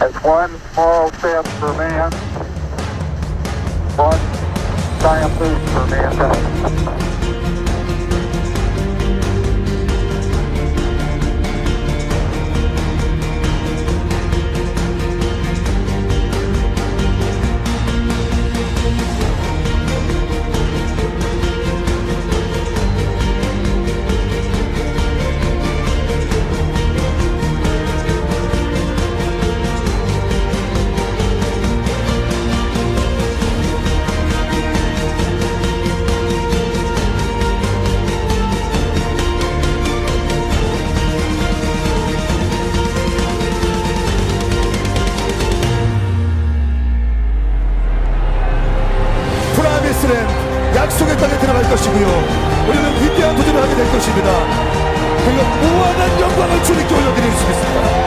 It's one small step for man, one giant leap for mankind. 약속의 땅에 들어갈 것이고요, 우리는 위대한 도전을 하게 될 것입니다. 그리고 무한한 영광을 주님께 올려드릴 수 있습니다.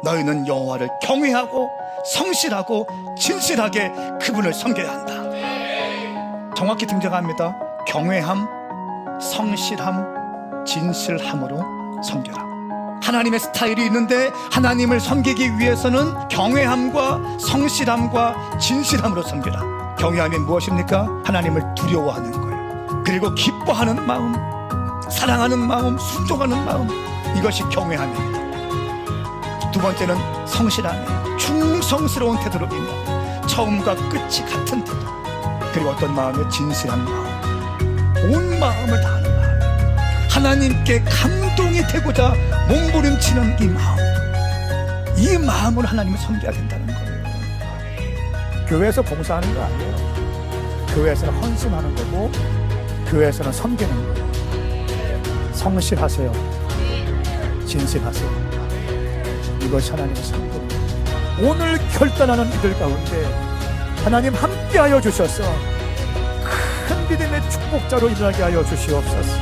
너희는 여호와를 경외하고 성실하고 진실하게 그분을 섬겨야 한다. 정확히 등장합니다. 경외함, 성실함, 진실함으로 섬겨라. 하나님의 스타일이 있는데 하나님을 섬기기 위해서는 경외함과 성실함과 진실함으로 섬겨라. 경외함이 무엇입니까? 하나님을 두려워하는 거예요. 그리고 기뻐하는 마음, 사랑하는 마음, 순종하는 마음, 이것이 경외함입니다. 두 번째는 성실함이에요. 충성스러운 태도로 임하고 처음과 끝이 같은 태도. 그리고 어떤 마음이요? 진실한 마음, 온 마음을 다하는 마음, 하나님께 감동이 되고자 몸부림치는 이 마음, 이 마음으로 하나님을 섬겨야 된다는 거예요. 교회에서 봉사하는 거 아니에요. 교회에서는 헌신하는 거고, 교회에서는 섬기는 거예요. 성실하세요. 진실하세요. 이것이 하나님의 성도입니다. 오늘 결단하는 이들 가운데 하나님 함께하여 주셔서 큰 믿음의 축복자로 일어나게 하여 주시옵소서.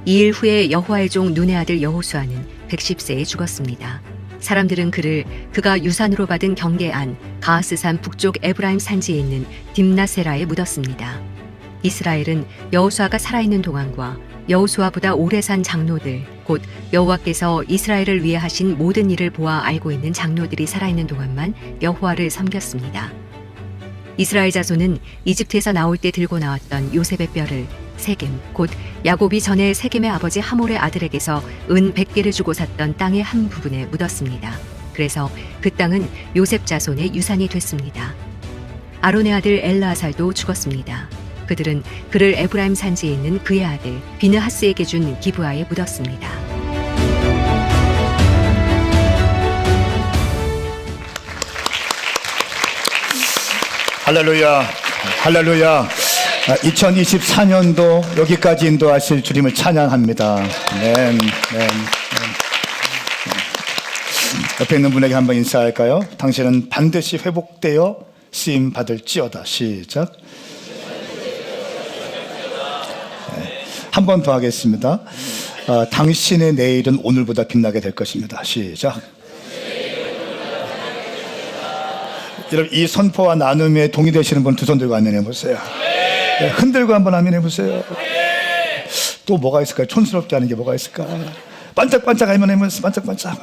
이 일 후에 여호와의 종 눈의 아들 여호수아는 110세에 죽었습니다. 사람들은 그가 유산으로 받은 경계안 가하스산 북쪽 에브라임 산지에 있는 딥나세라에 묻었습니다. 이스라엘은 여호수아가 살아있는 동안과 여호수아보다 오래 산 장로들, 곧 여호와께서 이스라엘을 위해 하신 모든 일을 보아 알고 있는 장로들이 살아있는 동안만 여호와를 섬겼습니다. 이스라엘 자손은 이집트에서 나올 때 들고 나왔던 요셉의 뼈를 세겜, 곧 야곱이 전에 세겜의 아버지 하몰의 아들에게서 은 100개를 주고 샀던 땅의 한 부분에 묻었습니다. 그래서 그 땅은 요셉 자손의 유산이 됐습니다. 아론의 아들 엘르아살도 죽었습니다. 그들은 그를 에브라임 산지에 있는 그의 아들 비느하스에게 준 기브아에 묻었습니다. 할렐루야, 할렐루야. 2024년도 여기까지 인도하실 주님을 찬양합니다. 네. 옆에 있는 분에게 한번 인사할까요? 당신은 반드시 회복되어 쓰임 받을지어다. 시작. 한 번 더 하겠습니다. 당신의 내일은 오늘보다 빛나게 될 것입니다. 시작. 여러분, 이 선포와 나눔에 동의되시는 분 두 손 들고 아멘 해보세요. 네, 흔들고 한번 아멘 해보세요. 또 뭐가 있을까요? 촌스럽지 않은 게 뭐가 있을까? 반짝반짝 아멘 해보세요. 반짝반짝.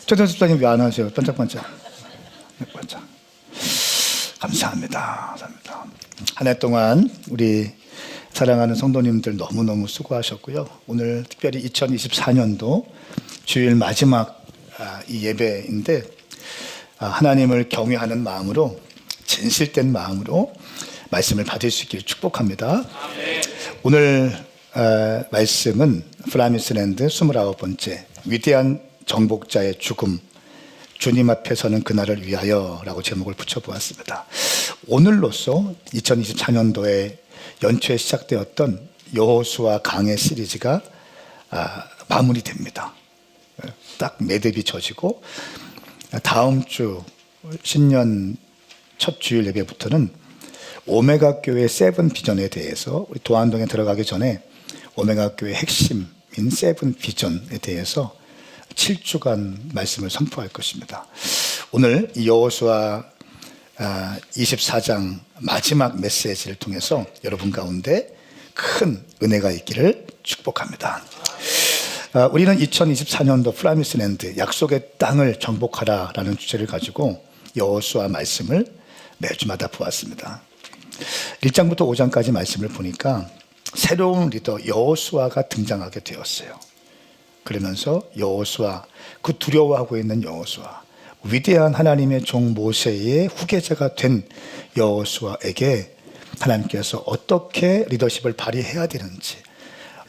최대 집사님 왜 안 하세요? 반짝반짝. 감사합니다. 한 해 동안 우리 사랑하는 성도님들 너무너무 수고하셨고요. 오늘 특별히 2024년도 주일 마지막 이 예배인데, 하나님을 경외하는 마음으로, 진실된 마음으로 말씀을 받을 수 있기를 축복합니다. 오늘 말씀은 프라미스랜드 29번째 위대한 정복자의 죽음, 주님 앞에 서는 그날을 위하여 라고 제목을 붙여보았습니다. 오늘로써 2024년도에 연초에 시작되었던 여호수아 강해 시리즈가 마무리됩니다. 딱 매듭이 져지고 다음 주 신년 첫 주일 예배부터는 오메가 교회 세븐 비전에 대해서 우리 도안동에 들어가기 전에 오메가 교회 핵심인 세븐 비전에 대해서 7주간 말씀을 선포할 것입니다. 오늘 여호수아 24장 마지막 메시지를 통해서 여러분 가운데 큰 은혜가 있기를 축복합니다. 우리는 2024년도 프라미스랜드 약속의 땅을 정복하라라는 주제를 가지고 여호수아 말씀을 매주마다 보았습니다. 1장부터 5장까지 말씀을 보니까 새로운 리더 여호수아가 등장하게 되었어요. 그러면서 여호수아, 그 두려워하고 있는 여호수아, 위대한 하나님의 종 모세의 후계자가 된 여호수아에게 하나님께서 어떻게 리더십을 발휘해야 되는지,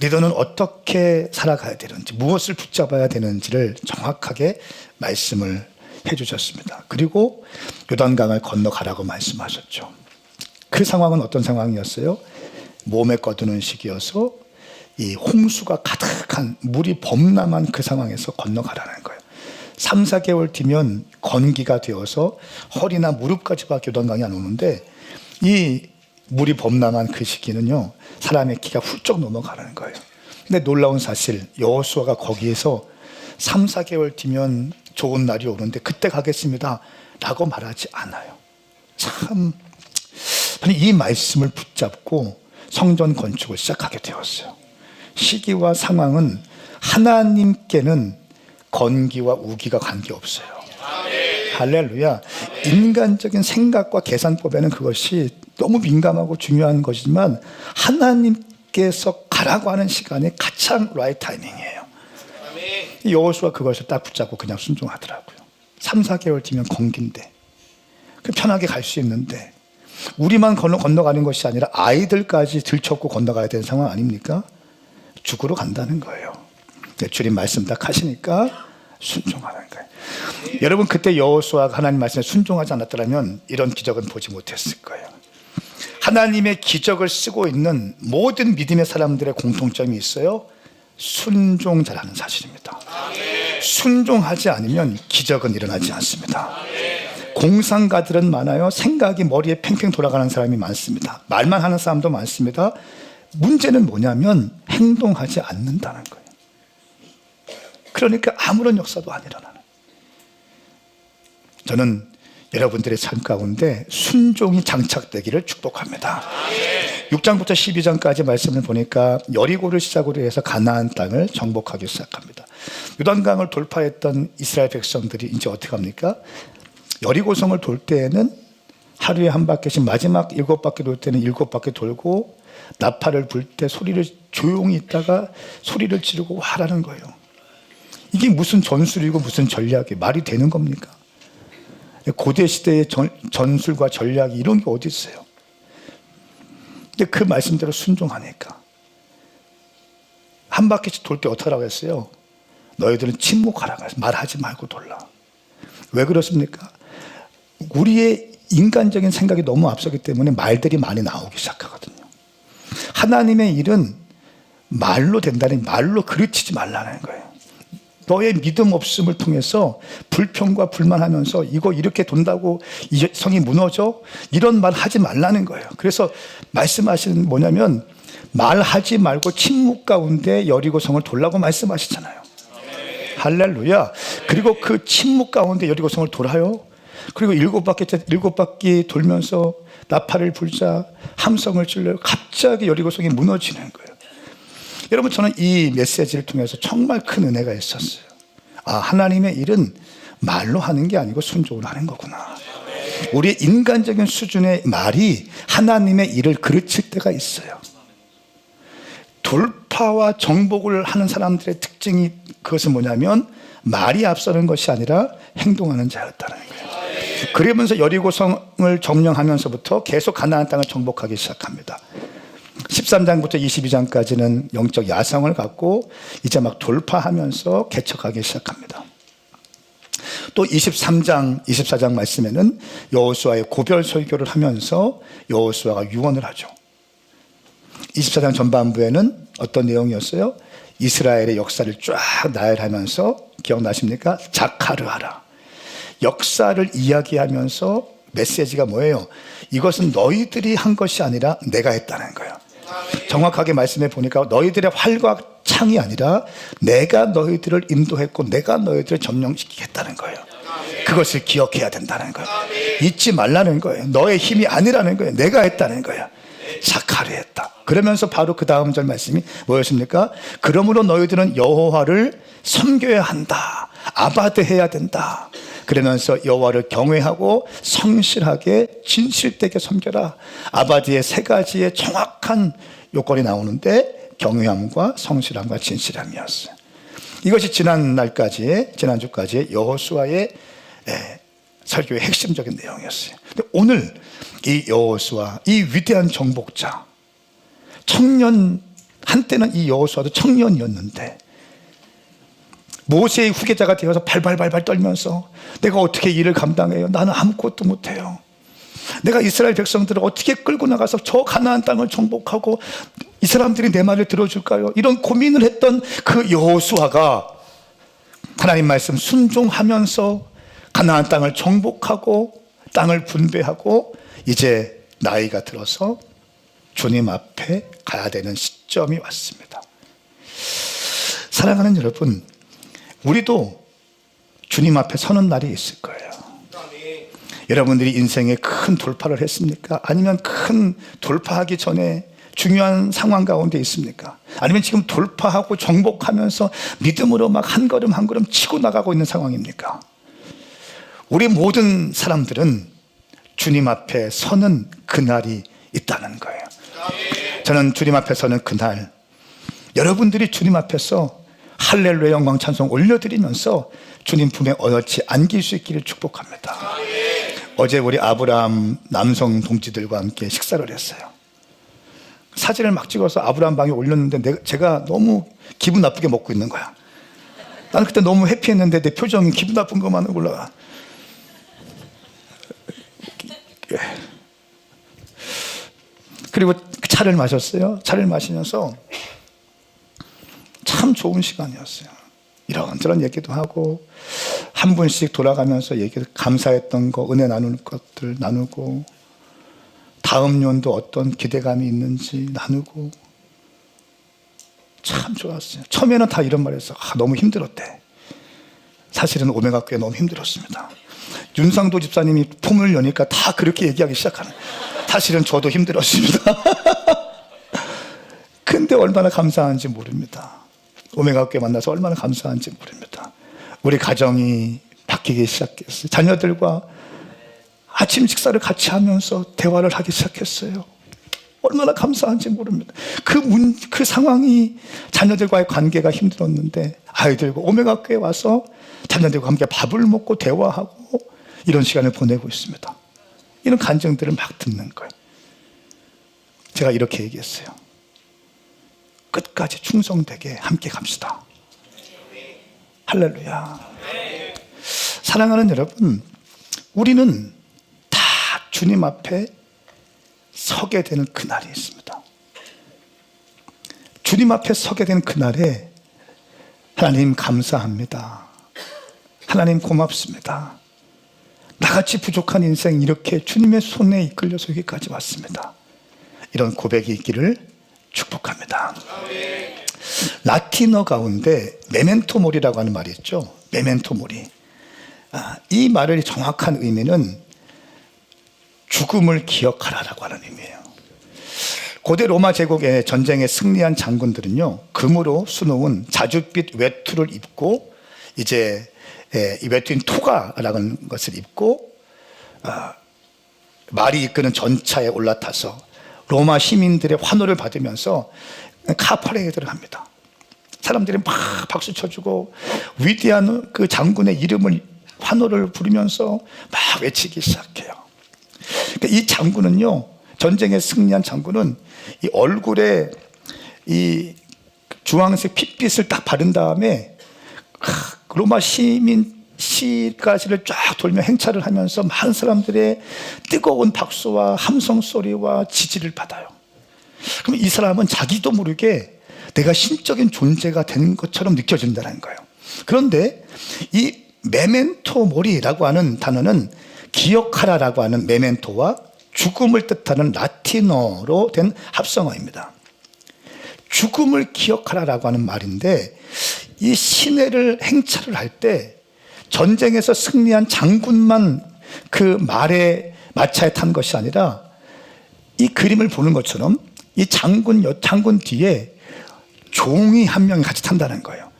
리더는 어떻게 살아가야 되는지, 무엇을 붙잡아야 되는지를 정확하게 말씀을 해주셨습니다. 그리고 요단강을 건너가라고 말씀하셨죠. 그 상황은 어떤 상황이었어요? 몸에 거두는 시기여서 이 홍수가 가득한 물이 범람한 그 상황에서 건너가라는 거예요. 3, 4개월 뒤면 건기가 되어서 허리나 무릎까지밖에 요단강이 안 오는데 이 물이 범람한 그 시기는요, 사람의 키가 훌쩍 넘어가는 거예요. 근데 놀라운 사실, 여호수아가 거기에서 3, 4개월 뒤면 좋은 날이 오는데 그때 가겠습니다 라고 말하지 않아요. 참, 이 말씀을 붙잡고 성전 건축을 시작하게 되었어요. 시기와 상황은 하나님께는 건기와 우기가 관계없어요. 할렐루야. 인간적인 생각과 계산법에는 그것이 너무 민감하고 중요한 것이지만 하나님께서 가라고 하는 시간이 가장 라이트 타이밍이에요. 여호수아 그것을 딱 붙잡고 그냥 순종하더라고요. 3, 4개월 뒤면 건기인데 편하게 갈 수 있는데 우리만 건너가는 것이 아니라 아이들까지 들쳐업고 건너가야 되는 상황 아닙니까? 죽으러 간다는 거예요. 주님 말씀 딱 하시니까 순종하는 거예요. 여러분, 그때 여호수아가 하나님 말씀에 순종하지 않았더라면 이런 기적은 보지 못했을 거예요. 하나님의 기적을 쓰고 있는 모든 믿음의 사람들의 공통점이 있어요. 순종자라는 사실입니다. 순종하지 않으면 기적은 일어나지 않습니다. 공상가들은 많아요. 생각이 머리에 팽팽 돌아가는 사람이 많습니다. 말만 하는 사람도 많습니다. 문제는 뭐냐면 행동하지 않는다는 거예요. 그러니까 아무런 역사도 안 일어나는. 저는 여러분들의 삶 가운데 순종이 장착되기를 축복합니다. 6장부터 12장까지 말씀을 보니까 여리고를 시작으로 해서 가나안 땅을 정복하기 시작합니다. 요단강을 돌파했던 이스라엘 백성들이 이제 어떻게 합니까? 여리고성을 돌 때에는 하루에 한 바퀴씩, 마지막 7바퀴 돌 때는 7바퀴 돌고 나팔을 불 때 소리를 조용히 있다가 소리를 지르고 하라는 거예요. 이게 무슨 전술이고 무슨 전략이 말이 되는 겁니까? 고대 시대의 전술과 전략이 이런 게 어디 있어요? 근데 그 말씀대로 순종하니까 한 바퀴씩 돌 때 어떻게 하라고 했어요? 너희들은 침묵하라고 했어요. 말하지 말고 돌라. 왜 그렇습니까? 우리의 인간적인 생각이 너무 앞서기 때문에 말들이 많이 나오기 시작하거든요. 하나님의 일은 말로 된다니 말로 그르치지 말라는 거예요. 너의 믿음 없음을 통해서 불평과 불만하면서 이거 이렇게 돈다고 이 성이 무너져? 이런 말 하지 말라는 거예요. 그래서 말씀하시는 뭐냐면 말하지 말고 침묵 가운데 여리고성을 돌라고 말씀하시잖아요. 할렐루야. 그리고 그 침묵 가운데 여리고성을 돌아요. 그리고 7바퀴 돌면서 나팔을 불자, 함성을 질러요. 갑자기 여리고성이 무너지는 거예요. 여러분, 저는 이 메시지를 통해서 정말 큰 은혜가 있었어요. 아, 하나님의 일은 말로 하는 게 아니고 순종으로 하는 거구나. 우리의 인간적인 수준의 말이 하나님의 일을 그르칠 때가 있어요. 돌파와 정복을 하는 사람들의 특징이 그것은 뭐냐면 말이 앞서는 것이 아니라 행동하는 자였다는 거예요. 그러면서 여리고성을 점령하면서부터 계속 가나안 땅을 정복하기 시작합니다. 13장부터 22장까지는 영적 야성을 갖고 이제 막 돌파하면서 개척하기 시작합니다. 또 23장, 24장 말씀에는 여호수아의 고별 설교를 하면서 여호수아가 유언을 하죠. 24장 전반부에는 어떤 내용이었어요? 이스라엘의 역사를 쫙 나열하면서 기억나십니까? 자카르하라. 역사를 이야기하면서 메시지가 뭐예요? 이것은 너희들이 한 것이 아니라 내가 했다는 거예요. 정확하게 말씀해 보니까 너희들의 활과 창이 아니라 내가 너희들을 인도했고 내가 너희들을 점령시키겠다는 거예요. 그것을 기억해야 된다는 거예요. 잊지 말라는 거예요. 너의 힘이 아니라는 거예요. 내가 했다는 거예요. 자카르 했다. 그러면서 바로 그 다음 절 말씀이 뭐였습니까? 그러므로 너희들은 여호와를 섬겨야 한다. 아바드 해야 된다. 그러면서 여호와를 경외하고 성실하게 진실되게 섬겨라. 아바드의 세 가지의 정확한 요건이 나오는데 경외함과 성실함과 진실함이었어요. 이것이 지난주까지의 여호수아의 설교의 핵심적인 내용이었어요. 근데 오늘 이 여호수아, 이 위대한 정복자, 청년, 한때는 이 여호수아도 청년이었는데 모세의 후계자가 되어서 발발발발 떨면서 내가 어떻게 일을 감당해요? 나는 아무것도 못해요. 내가 이스라엘 백성들을 어떻게 끌고 나가서 저 가나안 땅을 정복하고 이 사람들이 내 말을 들어줄까요? 이런 고민을 했던 그 여호수아가 하나님 말씀 순종하면서 가나안 땅을 정복하고 땅을 분배하고 이제 나이가 들어서 주님 앞에 가야 되는 시점이 왔습니다. 사랑하는 여러분, 우리도 주님 앞에 서는 날이 있을 거예요. 여러분들이 인생에 큰 돌파를 했습니까? 아니면 큰 돌파하기 전에 중요한 상황 가운데 있습니까? 아니면 지금 돌파하고 정복하면서 믿음으로 막 한 걸음 한 걸음 치고 나가고 있는 상황입니까? 우리 모든 사람들은 주님 앞에 서는 그날이 있다는 거예요. 저는 주님 앞에 서는 그날, 여러분들이 주님 앞에서 할렐루야 영광 찬송 올려드리면서 주님 품에 어여치 안길 수 있기를 축복합니다. 어제 우리 아브라함 남성 동지들과 함께 식사를 했어요. 사진을 막 찍어서 아브라함 방에 올렸는데 제가 너무 기분 나쁘게 먹고 있는 거야. 나는 그때 너무 해피했는데 내 표정이 기분 나쁜 것만 올라가. 그리고 차를 마셨어요. 차를 마시면서 참 좋은 시간이었어요. 이런저런 얘기도 하고 한 분씩 돌아가면서 감사했던 거, 은혜 나누는 것들 나누고 다음 년도 어떤 기대감이 있는지 나누고 참 좋았어요. 처음에는 다 이런 말 했어. 너무 힘들었대. 사실은 오메가 교회 너무 힘들었습니다. 윤상도 집사님이 품을 여니까 다 그렇게 얘기하기 시작하는. 사실은 저도 힘들었습니다. 근데 얼마나 감사한지 모릅니다. 오메가 교회 만나서 얼마나 감사한지 모릅니다. 우리 가정이 바뀌기 시작했어요. 자녀들과 아침 식사를 같이 하면서 대화를 하기 시작했어요. 얼마나 감사한지 모릅니다. 그 상황이 자녀들과의 관계가 힘들었는데 아이들과 오메가 교회에 와서 자녀들과 함께 밥을 먹고 대화하고 이런 시간을 보내고 있습니다. 이런 간증들을 막 듣는 거예요. 제가 이렇게 얘기했어요. 끝까지 충성되게 함께 갑시다. 할렐루야. 사랑하는 여러분, 우리는 다 주님 앞에 서게 되는 그날이 있습니다. 주님 앞에 서게 되는 그날에 하나님 감사합니다. 하나님 고맙습니다. 나같이 부족한 인생 이렇게 주님의 손에 이끌려서 여기까지 왔습니다. 이런 고백이 있기를 축복합니다. 라틴어 가운데 메멘토 모리라고 하는 말이 있죠. 메멘토 모리. 이 말의 정확한 의미는 죽음을 기억하라라고 하는 의미예요. 고대 로마 제국의 전쟁에 승리한 장군들은요, 금으로 수놓은 자줏빛 외투를 입고 이제 이 외투인 토가라는 것을 입고 말이 이끄는 전차에 올라타서 로마 시민들의 환호를 받으면서 카퍼레이드를 합니다. 사람들이 막 박수 쳐주고 위대한 그 장군의 이름을 환호를 부르면서 막 외치기 시작해요. 그러니까 이 장군은요, 전쟁에 승리한 장군은 이 얼굴에 이 주황색 핏빛을 딱 바른 다음에 로마 시민 시가지를 쫙 돌며 행차를 하면서 많은 사람들의 뜨거운 박수와 함성 소리와 지지를 받아요. 그럼 이 사람은 자기도 모르게 내가 신적인 존재가 된 것처럼 느껴진다는 거예요. 그런데 이 메멘토 모리라고 하는 단어는 기억하라라고 하는 메멘토와 죽음을 뜻하는 라틴어로 된 합성어입니다. 죽음을 기억하라라고 하는 말인데, 이 시내를 행차를 할 때 전쟁에서 승리한 장군만 그 말에 마차에 탄 것이 아니라, 이 그림을 보는 것처럼 이 장군 뒤에 종이 한 명이 같이 탄다는 거예요.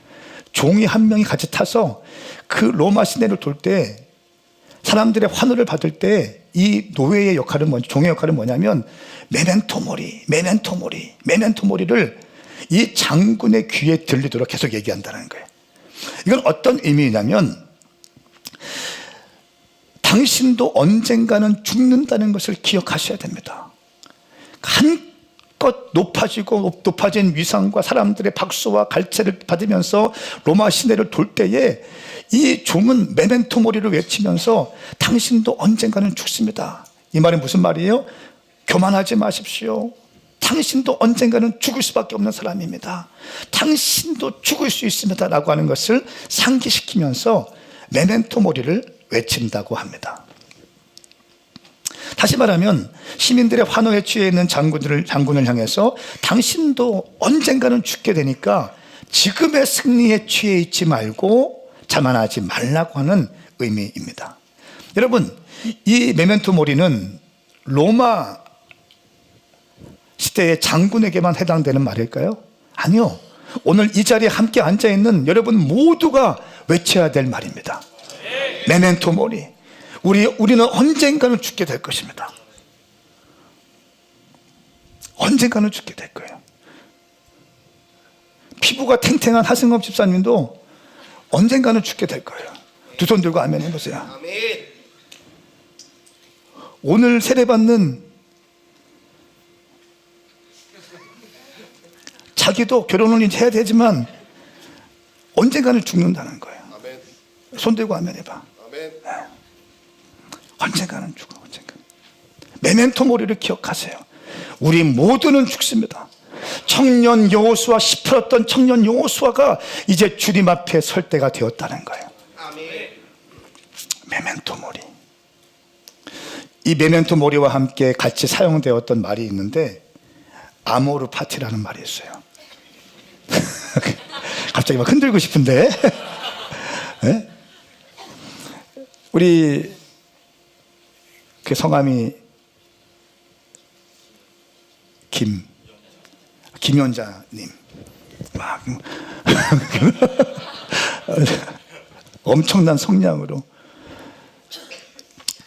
종이 한 명이 같이 타서 그 로마 시내를 돌 때 사람들의 환호를 받을 때 이 노예의 역할은 종의 역할은 뭐냐면 메멘토 모리, 메멘토 모리, 메멘토 모리를 이 장군의 귀에 들리도록 계속 얘기한다는 거예요. 이건 어떤 의미냐면 당신도 언젠가는 죽는다는 것을 기억하셔야 됩니다. 한껏 높아진 위상과 사람들의 박수와 갈채를 받으면서 로마 시내를 돌 때에 이 종은 메멘토 모리를 외치면서 당신도 언젠가는 죽습니다. 이 말이 무슨 말이에요? 교만하지 마십시오. 당신도 언젠가는 죽을 수밖에 없는 사람입니다. 당신도 죽을 수 있습니다 라고 하는 것을 상기시키면서 메멘토 모리를 외친다고 합니다. 다시 말하면 시민들의 환호에 취해 있는 장군을 향해서 당신도 언젠가는 죽게 되니까 지금의 승리에 취해 있지 말고 자만하지 말라고 하는 의미입니다. 여러분, 이 메멘토 모리는 로마 시대의 장군에게만 해당되는 말일까요? 아니요. 오늘 이 자리에 함께 앉아있는 여러분 모두가 외쳐야 될 말입니다. 메멘토 모리. 우리는 언젠가는 죽게 될 것입니다. 언젠가는 죽게 될 거예요. 피부가 탱탱한 하승업 집사님도 언젠가는 죽게 될 거예요. 두 손 들고 아멘 해보세요. 오늘 세례받는 자기도 결혼을 해야 되지만 언젠가는 죽는다는 거예요. 손 들고 아멘 해봐. 네. 언젠가는 죽어. 메멘토 모리를 기억하세요. 우리 모두는 죽습니다. 청년 여호수아, 시퍼렀던 청년 여호수아가 이제 주님 앞에 설 때가 되었다는 거예요. 메멘토 모리. 이 메멘토 모리와 함께 같이 사용되었던 말이 있는데 아모르 파티라는 말이 있어요. 갑자기 막 흔들고 싶은데 네? 우리 그 성함이 김연자님 막 엄청난 성량으로,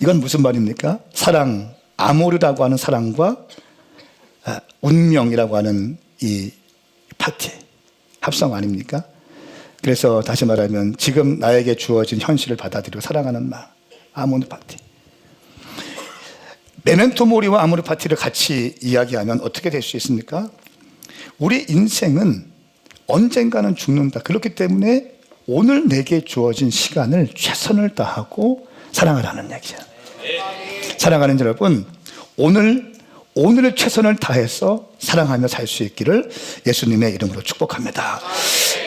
이건 무슨 말입니까? 사랑, 아모르라고 하는 사랑과 운명이라고 하는 이 파티 합성 아닙니까? 그래서 다시 말하면 지금 나에게 주어진 현실을 받아들이고 사랑하는 말, 아모르 파티. 메멘토 모리와 아모르 파티를 같이 이야기하면 어떻게 될 수 있습니까? 우리 인생은 언젠가는 죽는다. 그렇기 때문에 오늘 내게 주어진 시간을 최선을 다하고 살아가라는 얘기야. 사랑하는 여러분, 오늘을 최선을 다해서 사랑하며 살 수 있기를 예수님의 이름으로 축복합니다.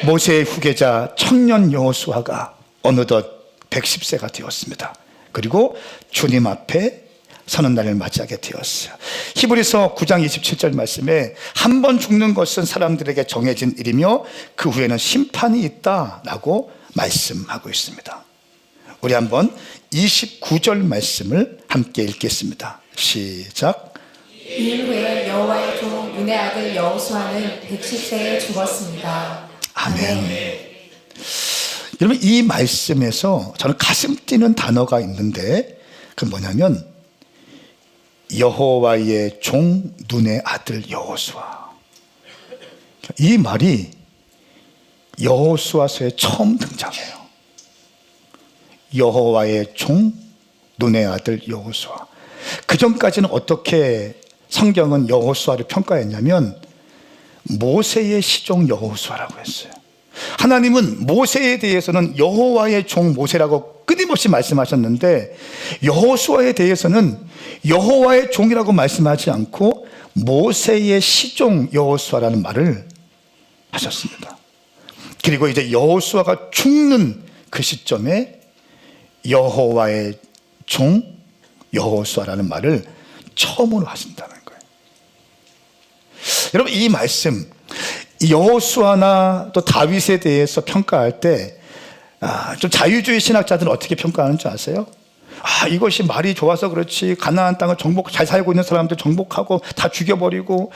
모세의 후계자 청년 여호수아가 어느덧 110세가 되었습니다. 그리고 주님 앞에 서는 날을 맞이하게 되었어요. 히브리서 9장 27절 말씀에 한 번 죽는 것은 사람들에게 정해진 일이며 그 후에는 심판이 있다라고 말씀하고 있습니다. 우리 한번 29절 말씀을 함께 읽겠습니다. 시작. 이 후에 여호와의 종 눈의 아들 여호수아는 110세에 죽었습니다. 아멘. 여러분, 이 말씀에서 저는 가슴 뛰는 단어가 있는데 그 뭐냐면 여호와의 종 눈의 아들 여호수아. 이 말이 여호수아서에 처음 등장해요. 여호와의 종 눈의 아들 여호수아. 그 전까지는 어떻게 성경은 여호수아를 평가했냐면 모세의 시종 여호수아라고 했어요. 하나님은 모세에 대해서는 여호와의 종 모세라고 끊임없이 말씀하셨는데 여호수아에 대해서는 여호와의 종이라고 말씀하지 않고 모세의 시종 여호수아라는 말을 하셨습니다. 그리고 이제 여호수아가 죽는 그 시점에 여호와의 종 여호수아라는 말을 처음으로 하신다는 거예요. 여러분, 이 말씀 여호수아나 또 다윗에 대해서 평가할 때 좀 자유주의 신학자들은 어떻게 평가하는 줄 아세요? 이것이 말이 좋아서 그렇지 가나안 땅을 잘 살고 있는 사람들 정복하고 다 죽여버리고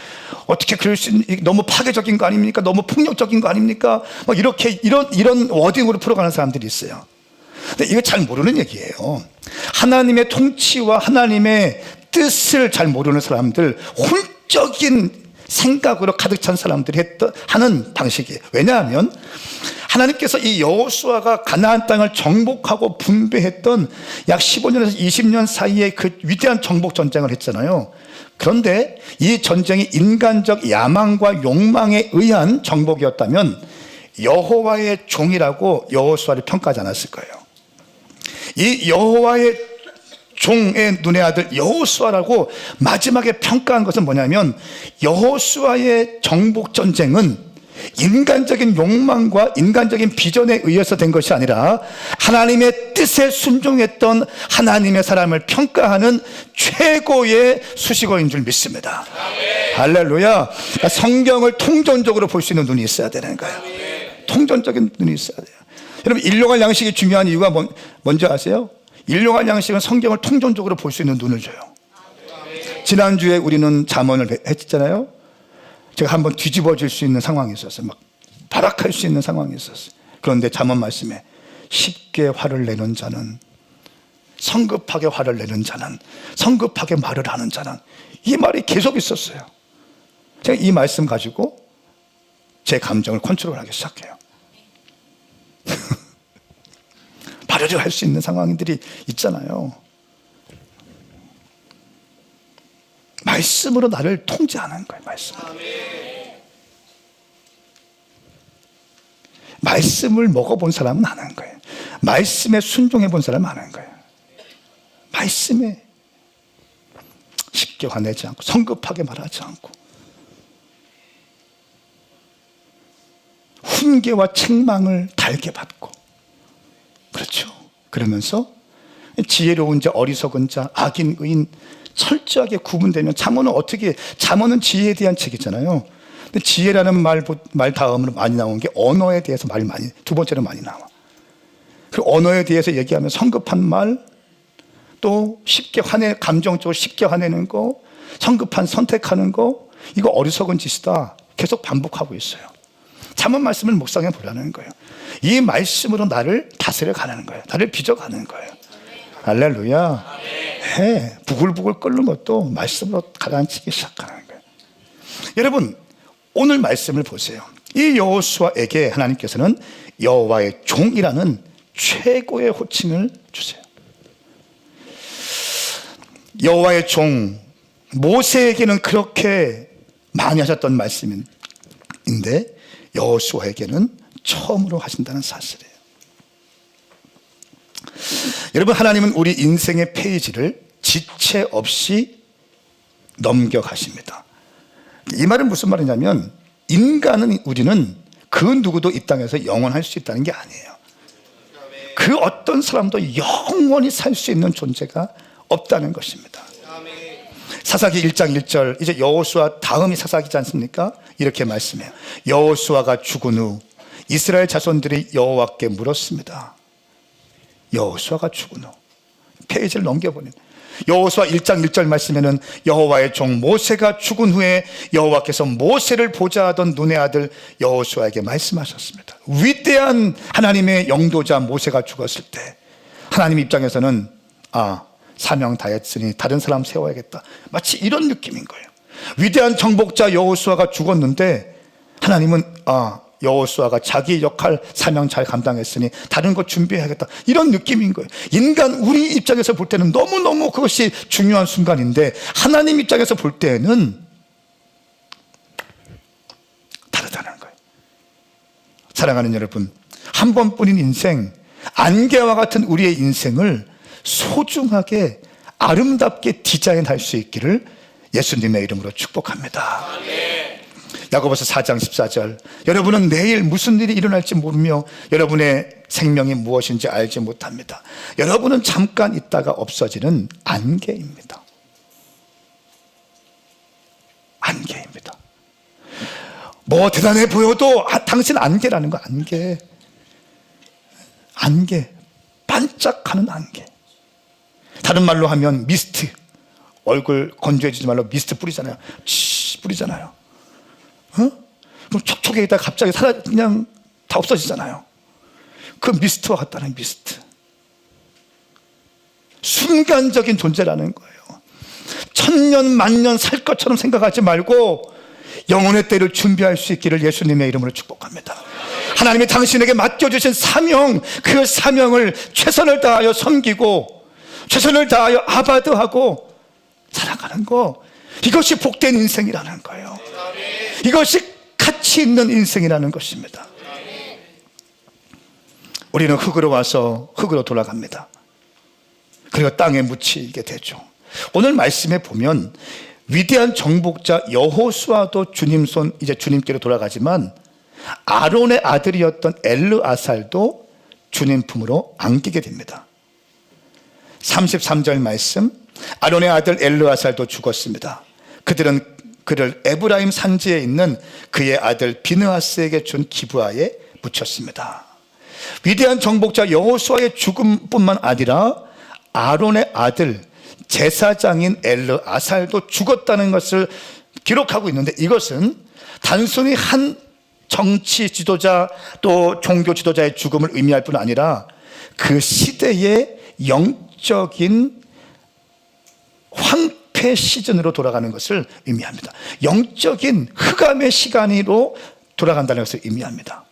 어떻게 그럴 수 있는, 너무 파괴적인 거 아닙니까? 너무 폭력적인 거 아닙니까? 막 이렇게 이런 워딩으로 풀어가는 사람들이 있어요. 근데 이거 잘 모르는 얘기예요. 하나님의 통치와 하나님의 뜻을 잘 모르는 사람들, 혼적인 생각으로 가득 찬 사람들이 하는 방식이에요. 왜냐하면 하나님께서 이 여호수아가 가나안 땅을 정복하고 분배했던 약 15년에서 20년 사이에 그 위대한 정복 전쟁을 했잖아요. 그런데 이 전쟁이 인간적 야망과 욕망에 의한 정복이었다면 여호와의 종이라고 여호수아를 평가하지 않았을 거예요. 이 여호와의 종의 눈의 아들 여호수아라고 마지막에 평가한 것은 뭐냐면 여호수아의 정복 전쟁은 인간적인 욕망과 인간적인 비전에 의해서 된 것이 아니라 하나님의 뜻에 순종했던 하나님의 사람을 평가하는 최고의 수식어인 줄 믿습니다. 할렐루야. 그러니까 성경을 통전적으로 볼 수 있는 눈이 있어야 되는 거예요. 통전적인 눈이 있어야 돼요. 여러분, 일용할 양식이 중요한 이유가 뭔지 아세요? 일용할 양식은 성경을 통전적으로 볼 수 있는 눈을 줘요. 지난주에 우리는 잠언을 했잖아요. 제가 한번 뒤집어질 수 있는 상황이 있었어요. 막 발악할 수 있는 상황이 있었어요. 그런데 잠언 말씀에 쉽게 화를 내는 자는, 성급하게 화를 내는 자는, 성급하게 말을 하는 자는, 이 말이 계속 있었어요. 제가 이 말씀 가지고 제 감정을 컨트롤하기 시작해요. 발효를 할 수 있는 상황들이 있잖아요. 말씀으로 나를 통제하는 거예요. 말씀을 먹어본 사람은 아는 거예요. 말씀에 순종해 본 사람은 아는 거예요. 말씀에 쉽게 화내지 않고 성급하게 말하지 않고 훈계와 책망을 달게 받고, 그렇죠. 그러면서 지혜로운 자, 어리석은 자, 악인, 의인 철저하게 구분되면, 잠언은 지혜에 대한 책이잖아요. 근데 지혜라는 말 다음으로 많이 나온 게 언어에 대해서 두 번째로 많이 나와. 그 언어에 대해서 얘기하면 성급한 말, 또 쉽게 감정적으로 쉽게 화내는 거, 성급한 선택하는 거, 이거 어리석은 짓이다. 계속 반복하고 있어요. 잠언 말씀을 묵상해 보라는 거예요. 이 말씀으로 나를 다스려 가는 거예요. 나를 빚어가는 거예요. 할렐루야. 부글부글 끓는 것도 말씀으로 가라앉히기 시작하는 거예요. 여러분, 오늘 말씀을 보세요. 이 여호수아에게 하나님께서는 여호와의 종이라는 최고의 호칭을 주세요. 여호와의 종, 모세에게는 그렇게 많이 하셨던 말씀인데 여호수아에게는 처음으로 하신다는 사실이에요. 여러분, 하나님은 우리 인생의 페이지를 지체 없이 넘겨가십니다. 이 말은 무슨 말이냐면, 우리는 그 누구도 이 땅에서 영원할 수 있다는 게 아니에요. 그 어떤 사람도 영원히 살 수 있는 존재가 없다는 것입니다. 사사기 1장 1절, 이제 여호수아 다음이 사사기지 않습니까? 이렇게 말씀해요. 여호수아가 죽은 후 이스라엘 자손들이 여호와께 물었습니다. 여호수아가 죽은 후, 페이지를 넘겨보는 여호수아 1장 1절 말씀에는 여호와의 종 모세가 죽은 후에 여호와께서 모세를 보좌하던 눈의 아들 여호수아에게 말씀하셨습니다. 위대한 하나님의 영도자 모세가 죽었을 때 하나님 입장에서는 사명 다했으니 다른 사람 세워야겠다, 마치 이런 느낌인 거예요. 위대한 정복자 여호수아가 죽었는데 하나님은 여호수아가 자기 역할 사명 잘 감당했으니 다른 거 준비해야겠다, 이런 느낌인 거예요. 우리 입장에서 볼 때는 너무너무 그것이 중요한 순간인데 하나님 입장에서 볼 때는 다르다는 거예요. 사랑하는 여러분, 한 번뿐인 인생, 안개와 같은 우리의 인생을 소중하게 아름답게 디자인할 수 있기를 예수님의 이름으로 축복합니다. 야고보서 4장 14절, 여러분은 내일 무슨 일이 일어날지 모르며 여러분의 생명이 무엇인지 알지 못합니다. 여러분은 잠깐 있다가 없어지는 안개입니다. 안개입니다. 뭐 대단해 보여도 당신 안개라는 거. 안개, 반짝하는 안개. 다른 말로 하면 미스트. 얼굴 건조해지지 말라고 미스트 뿌리잖아요. 뿌리잖아요. 그럼 촉촉해 있다가 갑자기 그냥 다 없어지잖아요. 그 미스트와 같다는 미스트. 순간적인 존재라는 거예요. 천년 만년 살 것처럼 생각하지 말고 영혼의 때를 준비할 수 있기를 예수님의 이름으로 축복합니다. 하나님이 당신에게 맡겨주신 사명, 그 사명을 최선을 다하여 섬기고 최선을 다하여 아바드하고 살아가는 거, 이것이 복된 인생이라는 거예요. 이것이 가치 있는 인생이라는 것입니다. 우리는 흙으로 와서 흙으로 돌아갑니다. 그리고 땅에 묻히게 되죠. 오늘 말씀에 보면 위대한 정복자 여호수아도 주님 손, 이제 주님께로 돌아가지만 아론의 아들이었던 엘르아살도 주님 품으로 안기게 됩니다. 33절 말씀, 아론의 아들 엘르아살도 죽었습니다. 그들은 그를 에브라임 산지에 있는 그의 아들 비느하스에게 준 기브아에 묻혔습니다. 위대한 정복자 여호수아의 죽음뿐만 아니라 아론의 아들 제사장인 엘르아살도 죽었다는 것을 기록하고 있는데, 이것은 단순히 한 정치 지도자 또 종교 지도자의 죽음을 의미할 뿐 아니라 그 시대의 영적인 황폐 시즌으로 돌아가는 것을 의미합니다. 영적인 흑암의 시간으로 돌아간다는 것을 의미합니다.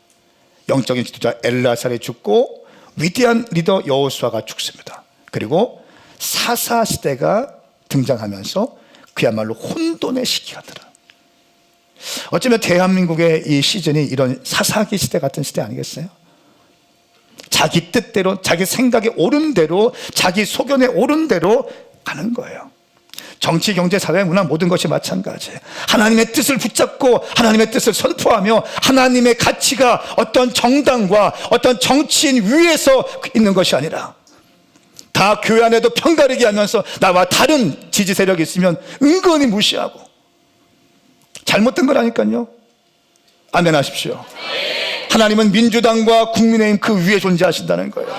영적인 지도자 엘르아살이 죽고 위대한 리더 여호수아가 죽습니다. 그리고 사사 시대가 등장하면서 그야말로 혼돈의 시기가 들어요. 어쩌면 대한민국의 이 시즌이 이런 사사기 시대 같은 시대 아니겠어요? 자기 뜻대로, 자기 생각에 옳은 대로, 자기 소견에 옳은 대로 가는 거예요. 정치, 경제, 사회, 문화 모든 것이 마찬가지예요. 하나님의 뜻을 붙잡고 하나님의 뜻을 선포하며 하나님의 가치가 어떤 정당과 어떤 정치인 위에서 있는 것이 아니라 다 교회 안에도 편가르기 하면서 나와 다른 지지 세력이 있으면 은근히 무시하고 잘못된 거라니까요. 아멘 하십시오. 하나님은 민주당과 국민의힘 그 위에 존재하신다는 거예요.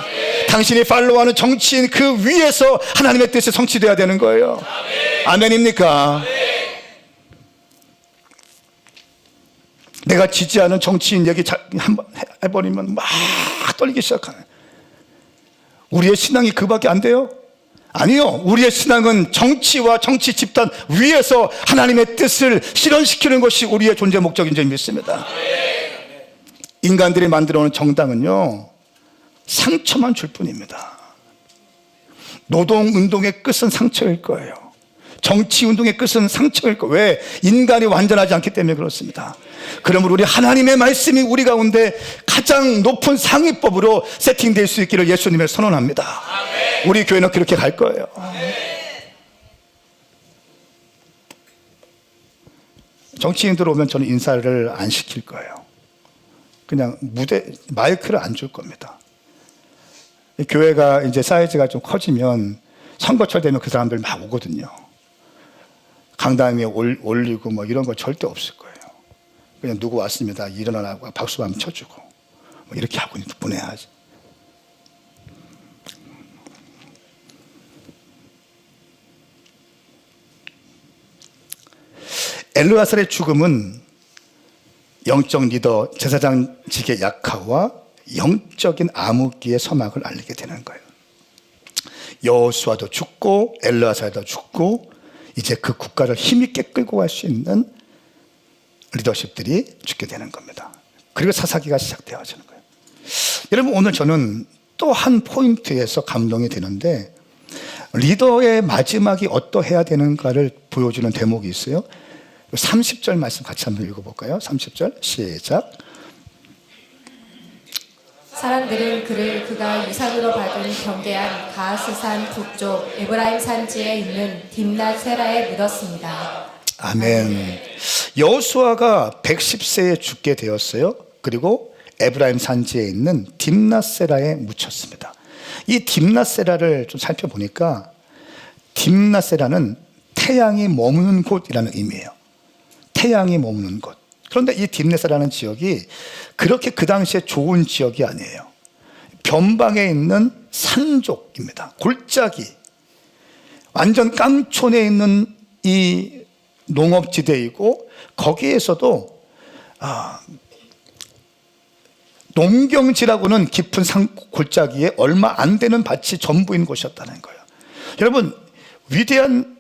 당신이 팔로우하는 정치인 그 위에서 하나님의 뜻이 성취되어야 되는 거예요. 아멘입니까? 내가 지지하는 정치인 얘기 한번 해버리면 막 떨리기 시작하네. 우리의 신앙이 그밖에 안 돼요? 아니요. 우리의 신앙은 정치와 정치 집단 위에서 하나님의 뜻을 실현시키는 것이 우리의 존재 목적인 줄 믿습니다. 인간들이 만들어오는 정당은요, 상처만 줄 뿐입니다. 노동운동의 끝은 상처일 거예요. 정치운동의 끝은 상처일 거예요. 왜? 인간이 완전하지 않기 때문에 그렇습니다. 그러므로 우리 하나님의 말씀이 우리 가운데 가장 높은 상위법으로 세팅될 수 있기를 예수님을 선언합니다. 아멘. 우리 교회는 그렇게 갈 거예요. 아멘. 정치인들 오면 저는 인사를 안 시킬 거예요. 그냥 마이크를 안 줄 겁니다. 교회가 이제 사이즈가 좀 커지면 선거철 되면 그 사람들 막 오거든요. 강당에 올리고 뭐 이런 거 절대 없을 거예요. 그냥 누구 왔습니다. 일어나라고 박수 한번 쳐주고 뭐 이렇게 하고 보내야지. 엘르아살의 죽음은 영적 리더 제사장직의 약화와 영적인 암흑기의 서막을 알리게 되는 거예요. 여호수아도 죽고 엘르아살도 죽고 이제 그 국가를 힘있게 끌고 갈 수 있는 리더십들이 죽게 되는 겁니다. 그리고 사사기가 시작되어지는 거예요. 여러분, 오늘 저는 또 한 포인트에서 감동이 되는데, 리더의 마지막이 어떠해야 되는가를 보여주는 대목이 있어요. 30절 말씀 같이 한번 읽어볼까요? 30절 시작. 사람들은 그를 그가 유산으로 받은 경계한 가하스산 북쪽 에브라임 산지에 있는 딥낫세라에 묻었습니다. 아멘. 여호수아가 110세에 죽게 되었어요. 그리고 에브라임 산지에 있는 딥낫세라에 묻혔습니다. 이 딥낫세라를 좀 살펴보니까 딥낫세라는 태양이 머무는 곳이라는 의미예요. 태양이 머무는 곳. 그런데 이 딥낫세라는 지역이 그렇게 그 당시에 좋은 지역이 아니에요. 변방에 있는 산족입니다. 골짜기. 완전 깡촌에 있는 이 농업지대이고 거기에서도 농경지라고는 깊은 산 골짜기에 얼마 안 되는 밭이 전부인 곳이었다는 거예요. 여러분, 위대한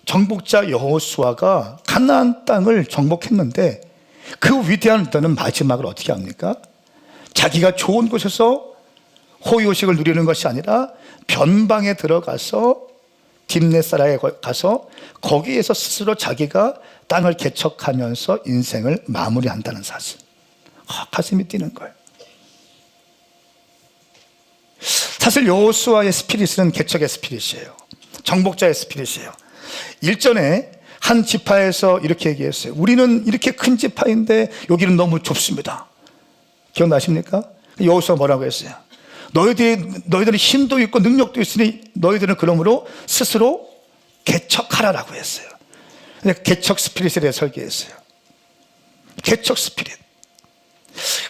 정복자 여호수아가 가나안 땅을 정복했는데 그 위대한 리더는 마지막을 어떻게 합니까? 자기가 좋은 곳에서 호의호식을 누리는 것이 아니라 변방에 들어가서 딥낫세라에 가서 거기에서 스스로 자기가 땅을 개척하면서 인생을 마무리한다는 사실. 가슴이 뛰는 거예요. 사실 여호수아의 스피릿은 개척의 스피릿이에요. 정복자의 스피릿이에요. 일전에 한 지파에서 이렇게 얘기했어요. 우리는 이렇게 큰 지파인데 여기는 너무 좁습니다. 기억나십니까? 여호수아 뭐라고 했어요? 너희들은 힘도 있고 능력도 있으니 너희들은 그러므로 스스로 개척하라라고 했어요. 개척 스피릿에 대해 설계했어요. 개척 스피릿.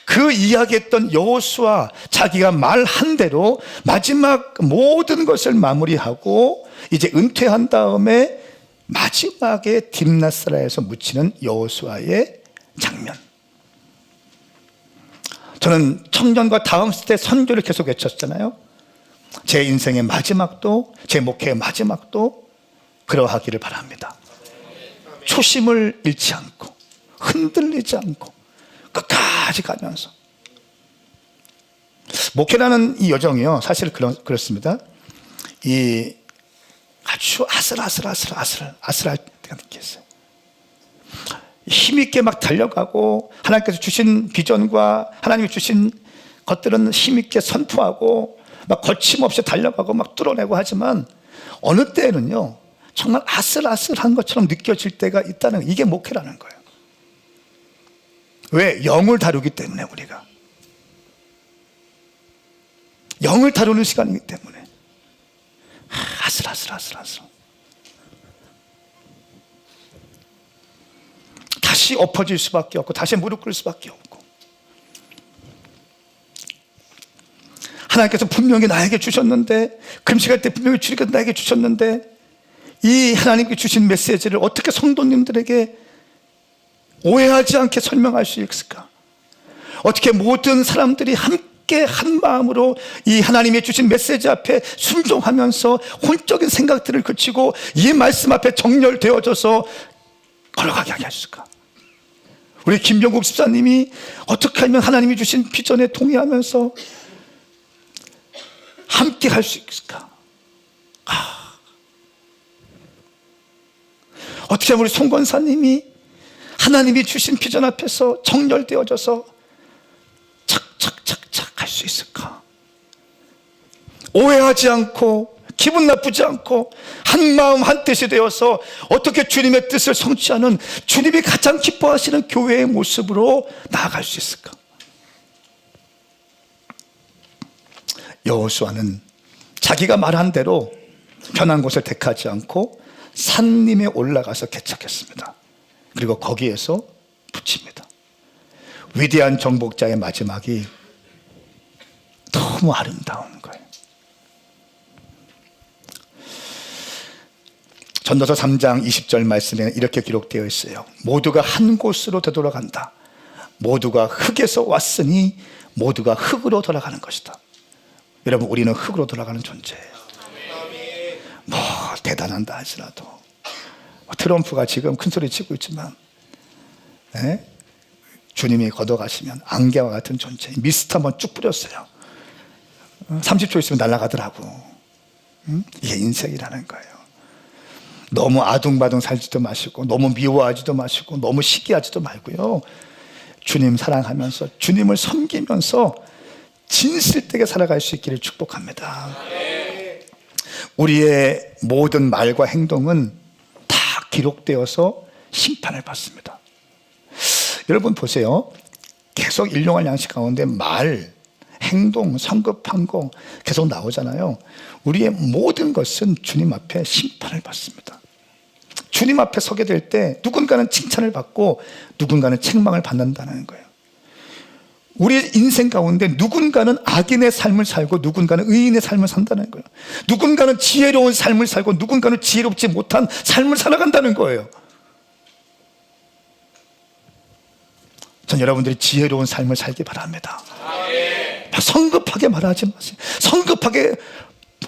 그 이야기했던 여호수아, 자기가 말한 대로 마지막 모든 것을 마무리하고 이제 은퇴한 다음에 마지막에 딥낫세라에서 묻히는 여호수아의 장면. 저는 청년과 다음 시대 선교를 계속 외쳤잖아요. 제 인생의 마지막도, 제 목회의 마지막도 그러하기를 바랍니다. 초심을 잃지 않고 흔들리지 않고 끝까지 가면서. 목회라는 이 여정이요, 사실 그렇습니다. 이 아주 아슬아슬할 때가 있겠어요. 힘있게 막 달려가고 하나님께서 주신 비전과 하나님이 주신 것들은 힘있게 선포하고 막 거침없이 달려가고 막 뚫어내고 하지만 어느 때에는요 정말 아슬아슬한 것처럼 느껴질 때가 있다는, 이게 목회라는 거예요. 왜? 영을 다루기 때문에. 우리가 영을 다루는 시간이기 때문에 아슬아슬 다시 엎어질 수밖에 없고 다시 무릎 꿇을 수밖에 없고, 하나님께서 분명히 나에게 주셨는데, 금식할 때 분명히 주님께서 나에게 주셨는데 이 하나님께 주신 메시지를 어떻게 성도님들에게 오해하지 않게 설명할 수 있을까? 어떻게 모든 사람들이 함께 한 마음으로 이 하나님이 주신 메시지 앞에 순종하면서 혼적인 생각들을 그치고 이 말씀 앞에 정렬되어져서 걸어가게 하게 하실까? 우리 김병국 집사님이 어떻게 하면 하나님이 주신 비전에 동의하면서 함께 할 수 있을까? 어떻게 하면 우리 송 권사님이 하나님이 주신 비전 앞에서 정렬되어져서 착착착착 할 수 있을까? 오해하지 않고 기분 나쁘지 않고 한 마음 한 뜻이 되어서 어떻게 주님의 뜻을 성취하는, 주님이 가장 기뻐하시는 교회의 모습으로 나아갈 수 있을까? 여호수아는 자기가 말한 대로 편한 곳을 택하지 않고 산림에 올라가서 개척했습니다. 그리고 거기에서 붙입니다. 위대한 정복자의 마지막이 너무 아름다운 거예요. 전도서 3장 20절 말씀에 이렇게 기록되어 있어요. 모두가 한 곳으로 되돌아간다. 모두가 흙에서 왔으니 모두가 흙으로 돌아가는 것이다. 여러분, 우리는 흙으로 돌아가는 존재예요. 뭐 대단한다 하시라도, 트럼프가 지금 큰소리 치고 있지만 주님이 걷어가시면 안개와 같은 존재, 미스트 한번 쭉 뿌렸어요. 30초 있으면 날아가더라고. 이게 인생이라는 거예요. 너무 아둥바둥 살지도 마시고 너무 미워하지도 마시고 너무 시기하지도 말고요, 주님 사랑하면서 주님을 섬기면서 진실되게 살아갈 수 있기를 축복합니다. 우리의 모든 말과 행동은 다 기록되어서 심판을 받습니다. 여러분 보세요. 계속 일용할 양식 가운데 말, 행동, 성급한 거 계속 나오잖아요. 우리의 모든 것은 주님 앞에 심판을 받습니다. 주님 앞에 서게 될 때 누군가는 칭찬을 받고 누군가는 책망을 받는다는 거예요. 우리 인생 가운데 누군가는 악인의 삶을 살고 누군가는 의인의 삶을 산다는 거예요. 누군가는 지혜로운 삶을 살고 누군가는 지혜롭지 못한 삶을 살아간다는 거예요. 전 여러분들이 지혜로운 삶을 살기 바랍니다. 성급하게 말하지 마세요. 성급하게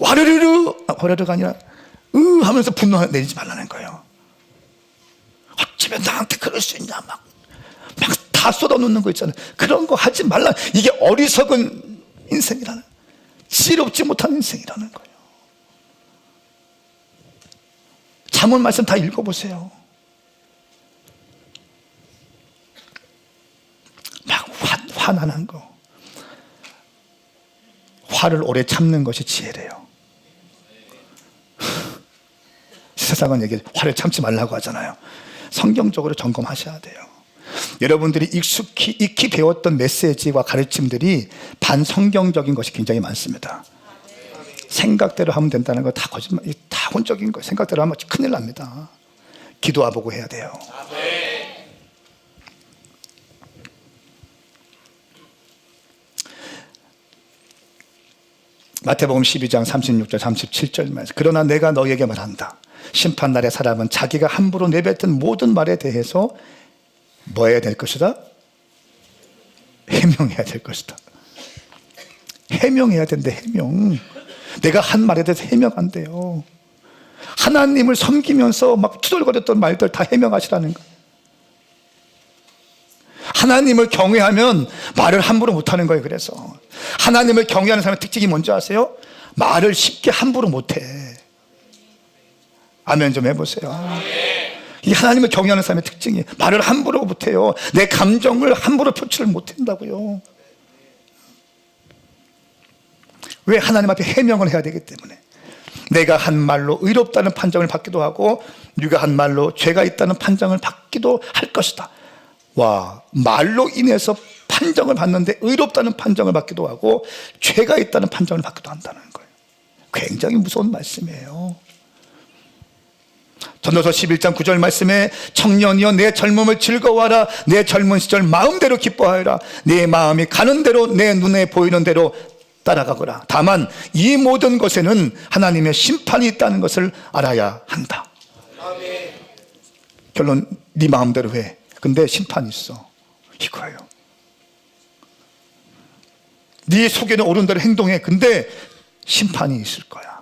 화르르가 아니라 하면서 분노 내리지 말라는 거예요. 어쩌면 나한테 그럴 수 있냐 막 다 쏟아놓는 거 있잖아요. 그런 거 하지 말라. 이게 어리석은 인생이라는, 지혜롭지 못한 인생이라는 거예요. 잠언 말씀 다 읽어보세요. 막 화나는 거, 화를 오래 참는 것이 지혜래요. 세상은 얘기 화를 참지 말라고 하잖아요. 성경적으로 점검하셔야 돼요. 여러분들이 익히 배웠던 메시지와 가르침들이 반성경적인 것이 굉장히 많습니다. 생각대로 하면 된다는 거 다 거짓말, 다 혼적인 거예요. 생각대로 하면 큰일 납니다. 기도하보고 해야 돼요. 마태복음 12장 36절 37절 말씀. 그러나 내가 너희에게 말한다. 심판날의 사람은 자기가 함부로 내뱉은 모든 말에 대해서 뭐 해야 될 것이다? 해명해야 될 것이다. 해명해야 된대. 해명. 내가 한 말에 대해서 해명한대요. 하나님을 섬기면서 막 투덜거렸던 말들 다 해명하시라는 거예요. 하나님을 경외하면 말을 함부로 못하는 거예요. 그래서 하나님을 경외하는 사람의 특징이 뭔지 아세요? 말을 쉽게 함부로 못해. 아멘 좀 해보세요. 이 하나님을 경외하는 사람의 특징이 말을 함부로 못해요. 내 감정을 함부로 표출을 못한다고요. 왜? 하나님 앞에 해명을 해야 되기 때문에. 내가 한 말로 의롭다는 판정을 받기도 하고 네가 한 말로 죄가 있다는 판정을 받기도 할 것이다. 와, 말로 인해서 판정을 받는데 의롭다는 판정을 받기도 하고 죄가 있다는 판정을 받기도 한다는 거예요. 굉장히 무서운 말씀이에요. 전도서 11장 9절 말씀에 청년이여 내 젊음을 즐거워하라. 내 젊은 시절 마음대로 기뻐하여라. 내 마음이 가는 대로 내 눈에 보이는 대로 따라가거라. 다만 이 모든 것에는 하나님의 심판이 있다는 것을 알아야 한다. 아멘. 결론, 네 마음대로 해. 근데 심판이 있어. 이거예요. 네 속에는 옳은 대로 행동해. 근데 심판이 있을 거야.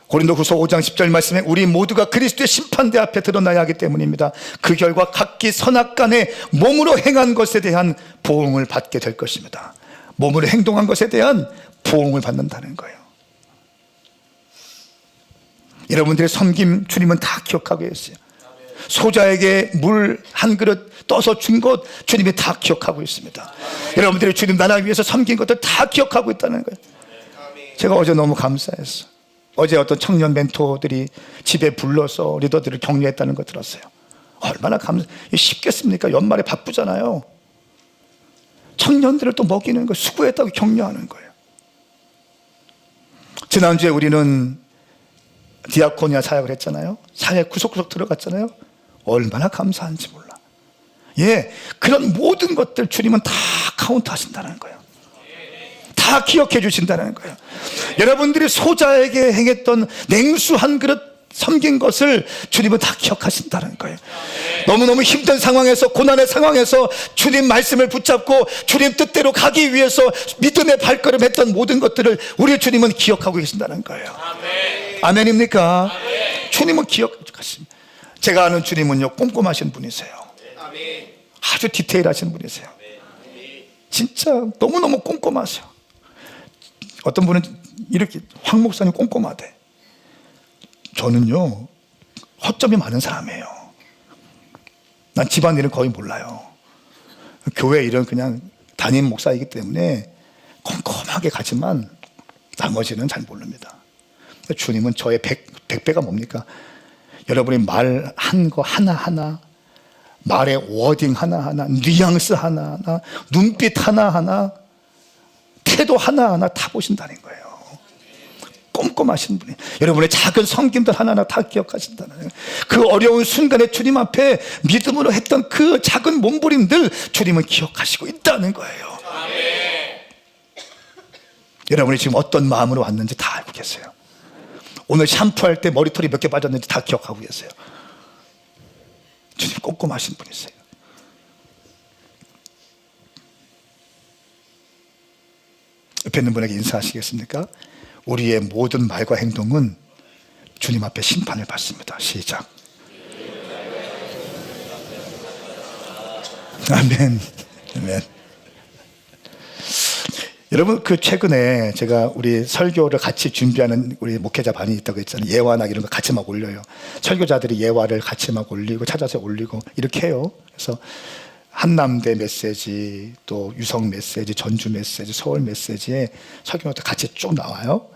고린도후서 5장 10절 말씀에 우리 모두가 그리스도의 심판대 앞에 드러나야 하기 때문입니다. 그 결과 각기 선악간에 몸으로 행한 것에 대한 보응을 받게 될 것입니다. 몸으로 행동한 것에 대한 보응을 받는다는 거예요. 여러분들의 섬김 주님은 다 기억하고 있어요. 소자에게 물 한 그릇 떠서 준 것 주님이 다 기억하고 있습니다. 여러분들이 주님 나라 위해서 섬긴 것들 다 기억하고 있다는 거예요. 제가 어제 너무 감사했어요. 어제 어떤 청년 멘토들이 집에 불러서 리더들을 격려했다는 거 들었어요. 얼마나 쉽겠습니까? 연말에 바쁘잖아요. 청년들을 또 먹이는 거, 수고했다고 격려하는 거예요. 지난주에 우리는 디아코니아 사역을 했잖아요. 사회 구석구석 들어갔잖아요. 얼마나 감사한지 몰라. 예, 그런 모든 것들 주님은 다 카운트 하신다는 거예요. 다 기억해 주신다는 거예요. 여러분들이 소자에게 행했던 냉수 한 그릇 섬긴 것을 주님은 다 기억하신다는 거예요. 너무너무 힘든 상황에서, 고난의 상황에서 주님 말씀을 붙잡고 주님 뜻대로 가기 위해서 믿음의 발걸음 했던 모든 것들을 우리 주님은 기억하고 계신다는 거예요. 아멘입니까? 주님은 기억하십니다. 제가 아는 주님은요, 꼼꼼하신 분이세요. 아주 디테일하신 분이세요. 진짜 너무너무 꼼꼼하세요. 어떤 분은 이렇게 황 목사님 꼼꼼하대. 저는요, 허점이 많은 사람이에요. 난 집안일은 거의 몰라요. 교회 일은 그냥 담임 목사이기 때문에 꼼꼼하게 가지만 나머지는 잘 모릅니다. 주님은 저의 100배가 뭡니까? 여러분이 말한 거 하나하나, 말의 워딩 하나하나, 뉘앙스 하나하나, 눈빛 하나하나, 태도 하나하나 다 보신다는 거예요. 꼼꼼하신 분이. 여러분의 작은 섬김들 하나하나 다 기억하신다는 거예요. 그 어려운 순간에 주님 앞에 믿음으로 했던 그 작은 몸부림들 주님은 기억하시고 있다는 거예요. 여러분이 지금 어떤 마음으로 왔는지 다 알고 계세요. 오늘 샴푸할 때 머리털이 몇 개 빠졌는지 다 기억하고 계세요. 주님 꼼꼼하신 분이세요. 옆에 있는 분에게 인사하시겠습니까? 우리의 모든 말과 행동은 주님 앞에 심판을 받습니다. 시작. 아멘. 아멘. 여러분, 그 최근에 제가 우리 설교를 같이 준비하는 우리 목회자 반이 있다고 했잖아요. 예화나 이런 거 같이 막 올려요. 설교자들이 예화를 같이 막 올리고 찾아서 올리고 이렇게 해요. 그래서 한남대 메시지, 또 유성 메시지, 전주 메시지, 서울 메시지에 설교가 같이 쭉 나와요.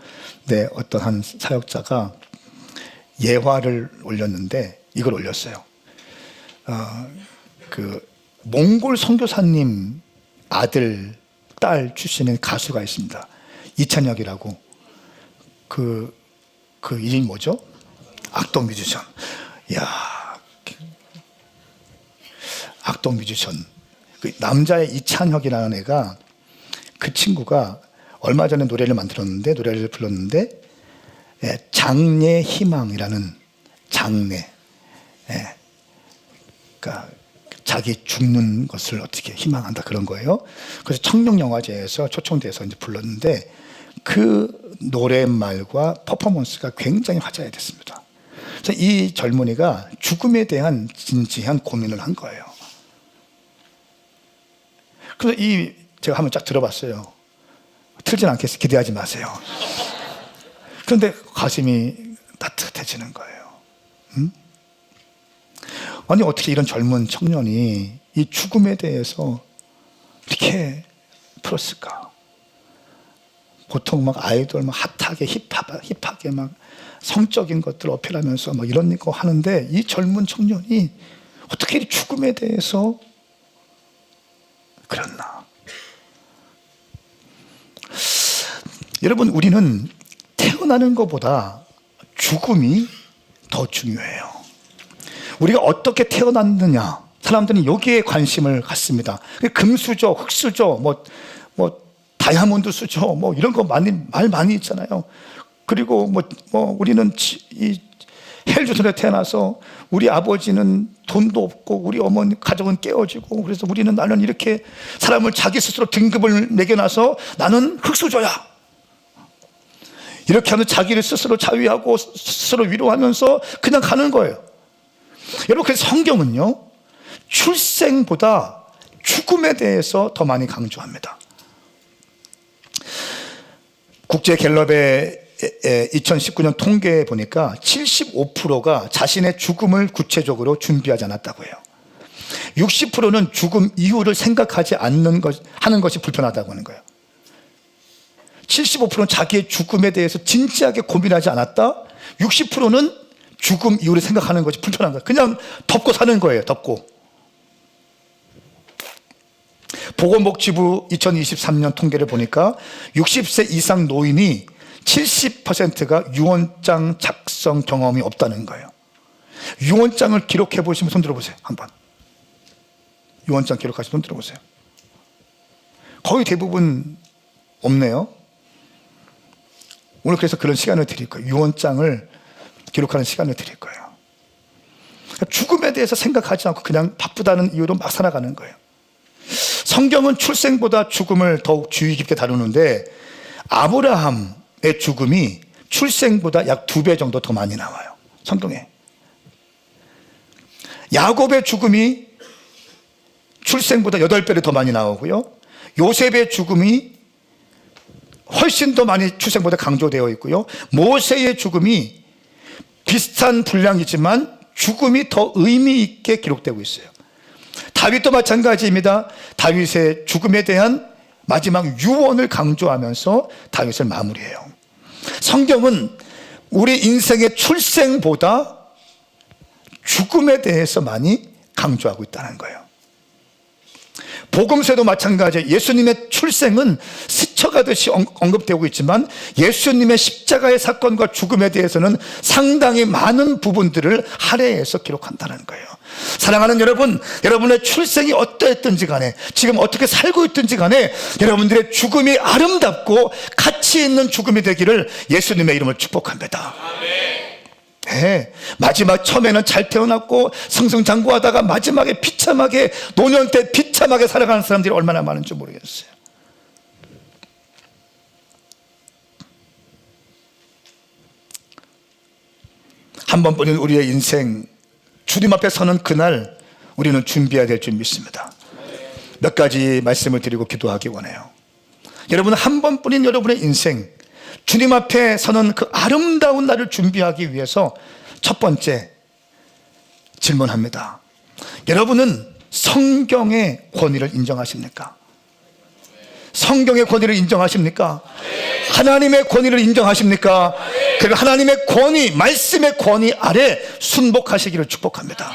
네, 어떤 한 사역자가 예화를 올렸는데 이걸 올렸어요. 그 몽골 선교사님 아들, 딸 출신의 가수가 있습니다. 이찬혁이라고. 그 이름이 뭐죠? 악동 뮤지션. 야, 악동 뮤지션. 그 남자의 이찬혁이라는 애가, 그 친구가 얼마 전에 노래를 불렀는데, 장래 희망이라는 장래. 그러니까 자기 죽는 것을 어떻게 희망한다 그런 거예요. 그래서 청룡영화제에서 초청돼서 이제 불렀는데 그 노랫말과 퍼포먼스가 굉장히 화제가 됐습니다. 그래서 이 젊은이가 죽음에 대한 진지한 고민을 한 거예요. 그래서 제가 한번 쫙 들어봤어요. 틀진 않겠어요. 기대하지 마세요. 그런데 가슴이 따뜻해지는 거예요. 응? 아니, 어떻게 이런 젊은 청년이 이 죽음에 대해서 이렇게 풀었을까? 보통 막 아이돌 막 핫하게 힙하게 막 성적인 것들 어필하면서 막 이런 거 하는데 이 젊은 청년이 어떻게 이 죽음에 대해서 그랬나? 여러분, 우리는 태어나는 것보다 죽음이 더 중요해요. 우리가 어떻게 태어났느냐, 사람들은 여기에 관심을 갖습니다. 금수저, 흑수저, 뭐 다이아몬드 수저, 뭐 이런 거 말 많이 있잖아요. 그리고 우리는 이 헬조선에 태어나서 우리 아버지는 돈도 없고 우리 어머니 가족은 깨어지고, 그래서 나는 이렇게 사람을 자기 스스로 등급을 매겨놔서 나는 흑수저야, 이렇게 하면 자기를 스스로 자위하고 스스로 위로하면서 그냥 가는 거예요. 여러분, 그래서 성경은요, 출생보다 죽음에 대해서 더 많이 강조합니다. 국제갤럽의 2019년 통계에 보니까 75%가 자신의 죽음을 구체적으로 준비하지 않았다고 해요. 60%는 죽음 이후를 생각하지 하는 것이 불편하다고 하는 거예요. 75%는 자기의 죽음에 대해서 진지하게 고민하지 않았다. 60%는 죽음 이후를 생각하는 것이 불편한 거예요. 그냥 덮고 사는 거예요. 덮고. 보건복지부 2023년 통계를 보니까 60세 이상 노인이 70%가 유언장 작성 경험이 없다는 거예요. 유언장을 기록해 보시면 손 들어보세요. 한번. 유언장 기록하시면 손 들어보세요. 거의 대부분 없네요. 오늘 그래서 그런 시간을 드릴 거예요. 유언장을 기록하는 시간을 드릴 거예요. 죽음에 대해서 생각하지 않고 그냥 바쁘다는 이유로 막 살아가는 거예요. 성경은 출생보다 죽음을 더욱 주의 깊게 다루는데 아브라함의 죽음이 출생보다 약 2배 정도 더 많이 나와요. 성경에. 야곱의 죽음이 출생보다 8배를 더 많이 나오고요. 요셉의 죽음이 훨씬 더 많이 출생보다 강조되어 있고요. 모세의 죽음이 비슷한 분량이지만 죽음이 더 의미 있게 기록되고 있어요. 다윗도 마찬가지입니다. 다윗의 죽음에 대한 마지막 유언을 강조하면서 다윗을 마무리해요. 성경은 우리 인생의 출생보다 죽음에 대해서 많이 강조하고 있다는 거예요. 복음서도 마찬가지예요. 예수님의 출생은 스쳐가듯이 언급되고 있지만 예수님의 십자가의 사건과 죽음에 대해서는 상당히 많은 부분들을 할애해서 기록한다는 거예요. 사랑하는 여러분, 여러분의 출생이 어떠했든지 간에 지금 어떻게 살고 있든지 간에 여러분들의 죽음이 아름답고 가치 있는 죽음이 되기를 예수님의 이름을 축복합니다. 네, 마지막 처음에는 잘 태어났고 승승장구하다가 마지막에 비참하게 노년 때 비참하게 살아가는 사람들이 얼마나 많은지 모르겠어요. 한 번뿐인 우리의 인생, 주님 앞에 서는 그날 우리는 준비해야 될 줄 믿습니다. 몇 가지 말씀을 드리고 기도하기 원해요. 여러분, 한 번뿐인 여러분의 인생, 주님 앞에 서는 그 아름다운 날을 준비하기 위해서 첫 번째 질문합니다. 여러분은 성경의 권위를 인정하십니까? 성경의 권위를 인정하십니까? 하나님의 권위를 인정하십니까? 그리고 하나님의 권위, 말씀의 권위 아래 순복하시기를 축복합니다.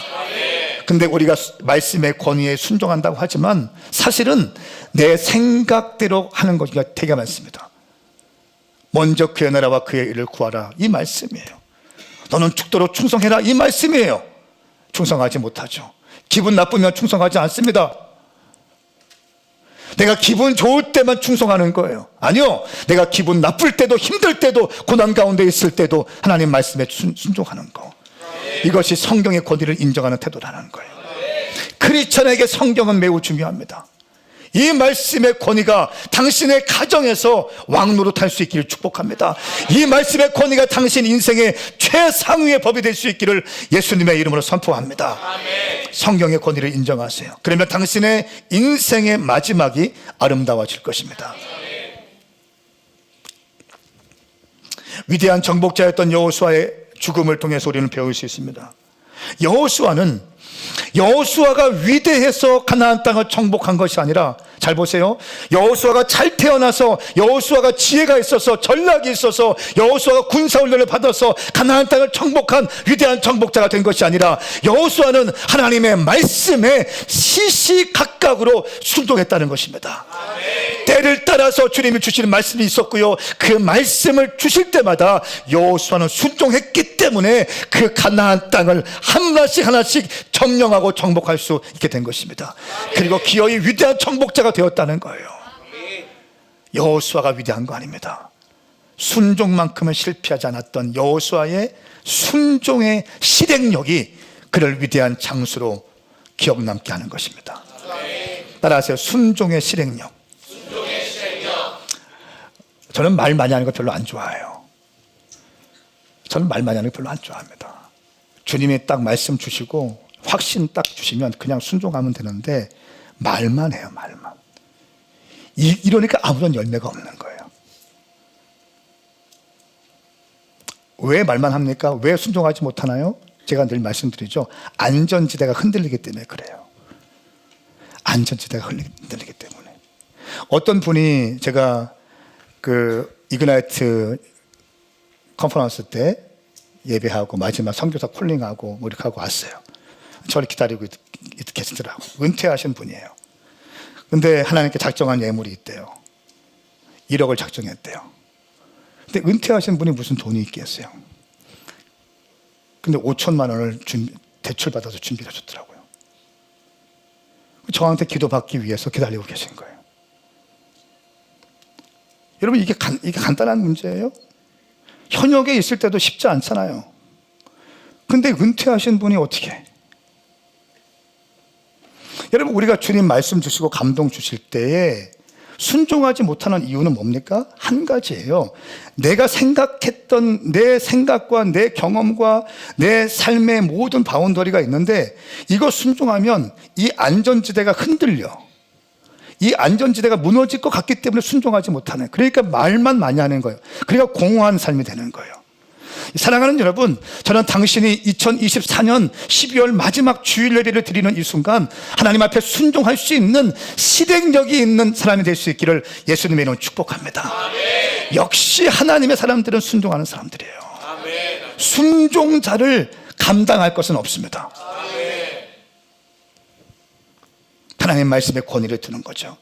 근데 우리가 말씀의 권위에 순종한다고 하지만 사실은 내 생각대로 하는 것이 되게 많습니다. 먼저 그의 나라와 그의 일을 구하라, 이 말씀이에요. 너는 죽도록 충성해라, 이 말씀이에요. 충성하지 못하죠. 기분 나쁘면 충성하지 않습니다. 내가 기분 좋을 때만 충성하는 거예요. 아니요, 내가 기분 나쁠 때도 힘들 때도 고난 가운데 있을 때도 하나님 말씀에 순종하는 거, 이것이 성경의 권위를 인정하는 태도라는 거예요. 크리스천에게 성경은 매우 중요합니다. 이 말씀의 권위가 당신의 가정에서 왕노릇할 수 있기를 축복합니다. 이 말씀의 권위가 당신 인생의 최상위의 법이 될 수 있기를 예수님의 이름으로 선포합니다. 성경의 권위를 인정하세요. 그러면 당신의 인생의 마지막이 아름다워질 것입니다. 위대한 정복자였던 여호수아의 죽음을 통해서 우리는 배울 수 있습니다. 여호수아가 위대해서 가나안 땅을 정복한 것이 아니라, 잘 보세요, 여호수아가 잘 태어나서, 여호수아가 지혜가 있어서, 전략이 있어서, 여호수아가 군사훈련을 받아서 가나안 땅을 정복한 위대한 정복자가 된 것이 아니라, 여호수아는 하나님의 말씀에 시시각각으로 순종했다는 것입니다. 때를 따라서 주님이 주시는 말씀이 있었고요, 그 말씀을 주실 때마다 여호수아는 순종했기 때문에 그 가나안 땅을 하나씩 하나씩 점령하고 정복할 수 있게 된 것입니다. 그리고 기어이 위대한 정복자가 되었다는 거예요. 여호수아가 위대한 거 아닙니다. 순종만큼은 실패하지 않았던 여호수아의 순종의 실행력이 그를 위대한 장수로 기억 남게 하는 것입니다. 따라하세요. 순종의 실행력. 저는 말 많이 하는 거 별로 안 좋아해요. 저는 말 많이 하는 거 별로 안 좋아합니다. 주님이 딱 말씀 주시고 확신 딱 주시면 그냥 순종하면 되는데, 말만 해요, 말만. 이러니까 아무런 열매가 없는 거예요. 왜 말만 합니까? 왜 순종하지 못하나요? 제가 늘 말씀드리죠. 안전지대가 흔들리기 때문에 그래요. 안전지대가 흔들리기 때문에. 어떤 분이, 제가 그 이그나이트 컨퍼런스 때 예배하고 마지막 선교사 콜링하고 뭐 이렇게 하고 왔어요. 저를 기다리고 계시더라고요. 은퇴하신 분이에요. 근데 하나님께 작정한 예물이 있대요. 1억을 작정했대요. 근데 은퇴하신 분이 무슨 돈이 있겠어요. 근데 5천만 원을 대출받아서 준비해 줬더라고요. 저한테 기도받기 위해서 기다리고 계신 거예요. 여러분, 이게 간단한 문제예요? 현역에 있을 때도 쉽지 않잖아요. 근데 은퇴하신 분이 어떻게 해? 여러분, 우리가 주님 말씀 주시고 감동 주실 때에 순종하지 못하는 이유는 뭡니까? 한 가지예요. 내가 생각했던 내 생각과 내 경험과 내 삶의 모든 바운더리가 있는데, 이거 순종하면 이 안전지대가 흔들려. 이 안전지대가 무너질 것 같기 때문에 순종하지 못하는, 그러니까 말만 많이 하는 거예요. 그러니까 공허한 삶이 되는 거예요. 사랑하는 여러분, 저는 당신이 2024년 12월 마지막 주일 예배를 드리는 이 순간 하나님 앞에 순종할 수 있는 실행력이 있는 사람이 될 수 있기를 예수님의 이름으로 축복합니다. 역시 하나님의 사람들은 순종하는 사람들이에요. 순종자를 감당할 것은 없습니다. 하나님 말씀에 권위를 두는 거죠.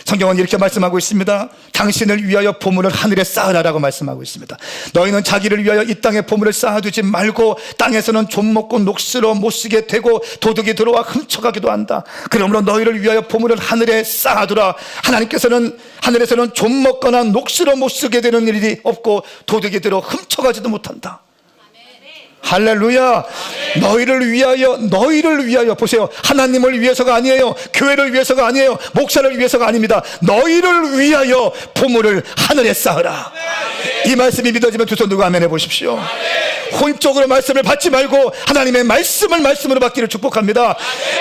성경은 이렇게 말씀하고 있습니다. 당신을 위하여 보물을 하늘에 쌓으라라고 말씀하고 있습니다. 너희는 자기를 위하여 이 땅에 보물을 쌓아두지 말고 땅에서는 좀 먹고 녹슬어 못 쓰게 되고 도둑이 들어와 훔쳐가기도 한다. 그러므로 너희를 위하여 보물을 하늘에 쌓아두라. 하나님께서는 하늘에서는 좀 먹거나 녹슬어 못 쓰게 되는 일이 없고 도둑이 들어 훔쳐가지도 못한다. 할렐루야. 너희를 위하여 보세요. 하나님을 위해서가 아니에요. 교회를 위해서가 아니에요. 목사를 위해서가 아닙니다. 너희를 위하여 보물을 하늘에 쌓으라. 이 말씀이 믿어지면 두 손 들고 아멘 해보십시오. 혼적으로 말씀을 받지 말고 하나님의 말씀을 말씀으로 받기를 축복합니다.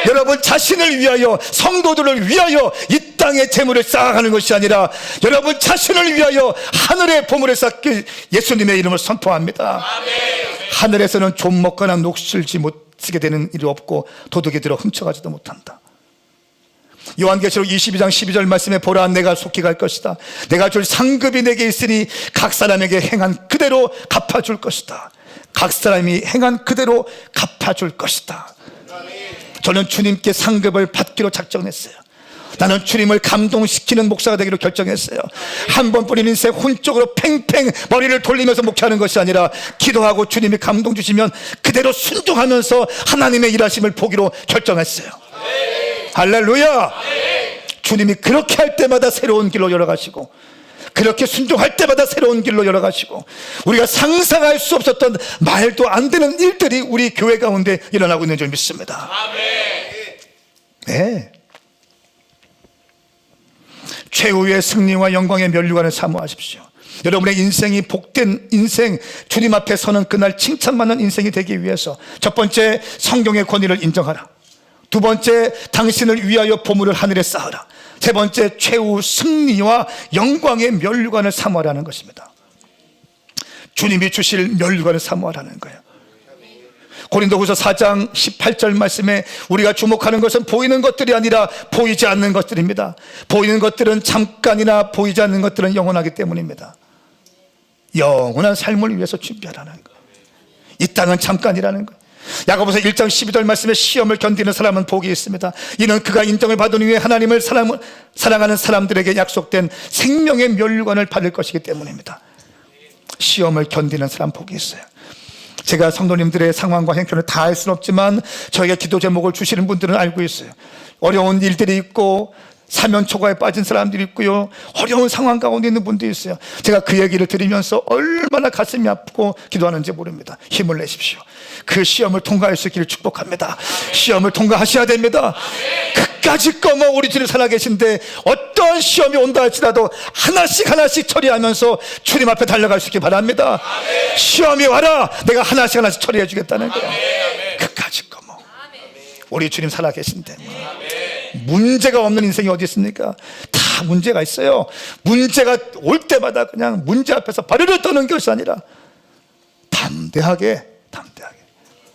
여러분 자신을 위하여, 성도들을 위하여 이 땅에 재물을 쌓아가는 것이 아니라 여러분 자신을 위하여 하늘의 보물을 쌓기 예수님의 이름을 선포합니다. 하늘에서는 좀 먹거나 녹슬지 못 쓰게 되는 일이 없고 도둑이 들어 훔쳐가지도 못한다. 요한계시록 22장 12절 말씀에 보라, 내가 속히 갈 것이다. 내가 줄 상급이 내게 있으니 각 사람에게 행한 그대로 갚아줄 것이다. 각 사람이 행한 그대로 갚아줄 것이다. 저는 주님께 상급을 받기로 작정했어요. 나는 주님을 감동시키는 목사가 되기로 결정했어요. 한 번뿐인 인생 혼쪽으로 팽팽 머리를 돌리면서 목회하는 것이 아니라 기도하고 주님이 감동 주시면 그대로 순종하면서 하나님의 일하심을 보기로 결정했어요. 할렐루야. 주님이 그렇게 할 때마다 새로운 길로 열어가시고 그렇게 순종할 때마다 새로운 길로 열어가시고 우리가 상상할 수 없었던 말도 안 되는 일들이 우리 교회 가운데 일어나고 있는 줄 믿습니다. 네. 최후의 승리와 영광의 면류관을 사모하십시오. 여러분의 인생이 복된 인생, 주님 앞에 서는 그날 칭찬받는 인생이 되기 위해서 첫 번째, 성경의 권위를 인정하라. 두 번째, 당신을 위하여 보물을 하늘에 쌓으라. 세 번째, 최후 승리와 영광의 면류관을 사모하라는 것입니다. 주님이 주실 면류관을 사모하라는 거예요. 고린도후서 4장 18절 말씀에 우리가 주목하는 것은 보이는 것들이 아니라 보이지 않는 것들입니다. 보이는 것들은 잠깐이나 보이지 않는 것들은 영원하기 때문입니다. 영원한 삶을 위해서 준비하라는 거예요. 이 땅은 잠깐이라는 거예요. 야고보서 1장 12절 말씀에 시험을 견디는 사람은 복이 있습니다. 이는 그가 인정을 받은 후에 하나님을 사랑하는 사람들에게 약속된 생명의 면류관을 받을 것이기 때문입니다. 시험을 견디는 사람 복이 있어요. 제가 성도님들의 상황과 형편을 다 알 수는 없지만 저에게 기도 제목을 주시는 분들은 알고 있어요. 어려운 일들이 있고 사면초가에 빠진 사람들이 있고요, 어려운 상황 가운데 있는 분들이 있어요. 제가 그 얘기를 들으면서 얼마나 가슴이 아프고 기도하는지 모릅니다. 힘을 내십시오. 그 시험을 통과할 수 있기를 축복합니다. 시험을 통과하셔야 됩니다. 끝까지 꺼머 우리 주님 살아계신데 어떤 시험이 온다 할지라도 하나씩 처리하면서 주님 앞에 달려갈 수 있기 바랍니다. 시험이 와라, 내가 하나씩 처리해 주겠다는 거예요. 끝까지 꺼머 우리 주님 살아계신데 문제가 없는 인생이 어디 있습니까? 다 문제가 있어요. 문제가 올 때마다 그냥 문제 앞에서 발을 떠는 것이 아니라 담대하게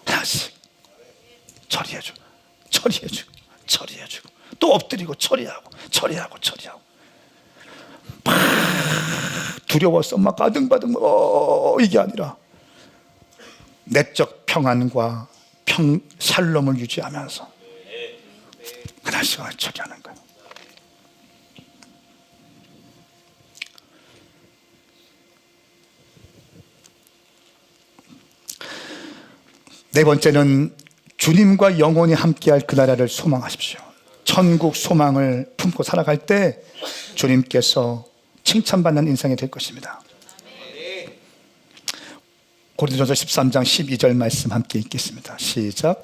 하나씩 처리해주고 또 엎드리고 처리하고 막 두려워서 막 가등바등 이게 아니라 내적 평안과 샬롬을 유지하면서 하나씩 처리하는 거예요. 네 번째는 주님과 영원히 함께할 그 나라를 소망하십시오. 천국 소망을 품고 살아갈 때 주님께서 칭찬받는 인생이 될 것입니다. 고린도전서 13장 12절 말씀 함께 읽겠습니다. 시작.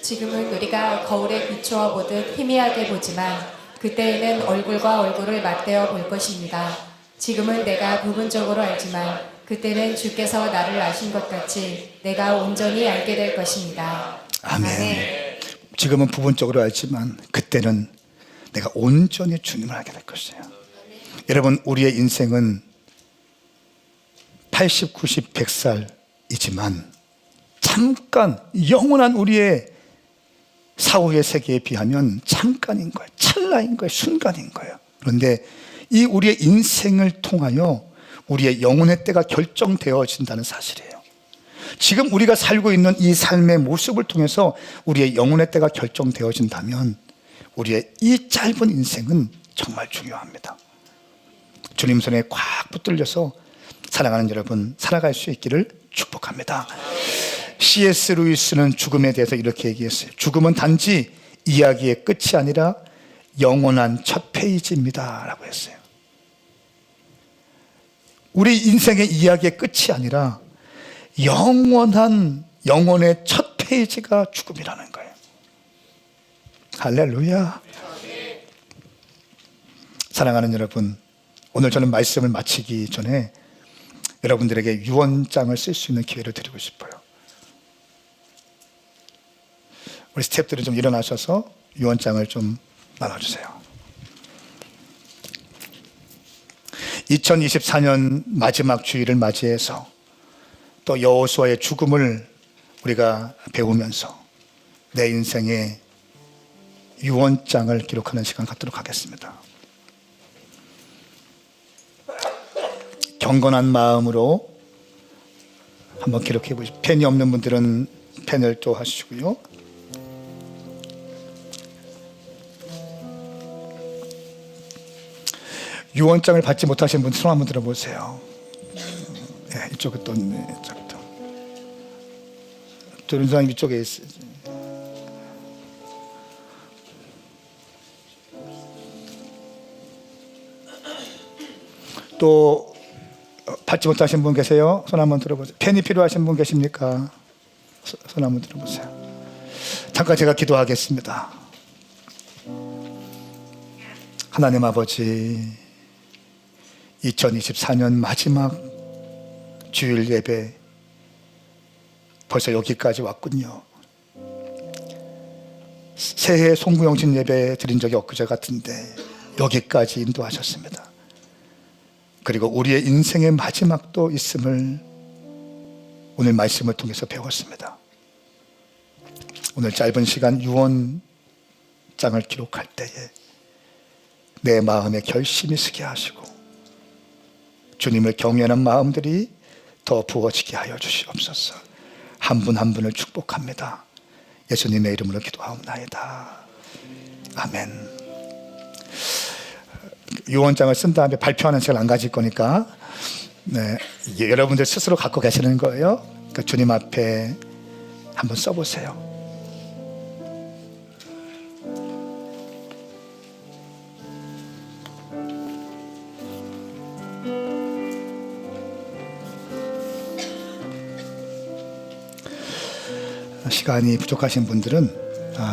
지금은 우리가 거울에 비추어 보듯 희미하게 보지만 그때에는 얼굴과 얼굴을 맞대어 볼 것입니다. 지금은 내가 부분적으로 알지만 그때는 주께서 나를 아신 것 같이 내가 온전히 알게 될 것입니다. 아멘. 지금은 부분적으로 알지만 그때는 내가 온전히 주님을 알게 될 것이에요. 여러분, 우리의 인생은 80, 90, 100살이지만 잠깐 영원한 우리의 사후의 세계에 비하면 잠깐인 거예요. 찰나인 거예요. 순간인 거예요. 그런데 이 우리의 인생을 통하여 우리의 영혼의 때가 결정되어진다는 사실이에요. 지금 우리가 살고 있는 이 삶의 모습을 통해서 우리의 영혼의 때가 결정되어진다면 우리의 이 짧은 인생은 정말 중요합니다. 주님 손에 꽉 붙들려서 사랑하는 여러분 살아갈 수 있기를 축복합니다. C.S. 루이스는 죽음에 대해서 이렇게 얘기했어요. 죽음은 단지 이야기의 끝이 아니라 영원한 첫 페이지입니다 라고 했어요. 우리 인생의 이야기의 끝이 아니라 영원한 영혼의 첫 페이지가 죽음이라는 거예요. 할렐루야. 사랑하는 여러분, 오늘 저는 말씀을 마치기 전에 여러분들에게 유언장을 쓸 수 있는 기회를 드리고 싶어요. 우리 스태프들이 좀 일어나셔서 유언장을 좀 나눠주세요. 2024년 마지막 주일을 맞이해서 또 여호수아의 죽음을 우리가 배우면서 내 인생의 유언장을 기록하는 시간 갖도록 하겠습니다. 경건한 마음으로 한번 기록해 보십시오. 펜이 없는 분들은 펜을 또 하시고요. 유언장을 받지 못하신 분들 손 한번 들어보세요. 네, 이쪽에 또 있네. 도른사님 이쪽에 있어요. 또 받지 못하신 분 계세요? 손 한번 들어보세요. 펜이 필요하신 분 계십니까? 손 한번 들어보세요. 잠깐 제가 기도하겠습니다. 하나님 아버지, 2024년 마지막 주일 예배 벌써 여기까지 왔군요. 새해 송구영신 예배 드린 적이 엊그제 같은데 여기까지 인도하셨습니다. 그리고 우리의 인생의 마지막도 있음을 오늘 말씀을 통해서 배웠습니다. 오늘 짧은 시간 유언장을 기록할 때에 내 마음에 결심이 서게 하시고 주님을 경외하는 마음들이 더 부어지게 하여 주시옵소서. 한 분 한 분을 축복합니다. 예수님의 이름으로 기도하옵나이다. 아멘. 유언장을 쓴 다음에 발표하는 시간 안 가질 거니까 여러분들 스스로 갖고 계시는 거예요. 그러니까 주님 앞에 한번 써보세요. 시간이 부족하신 분들은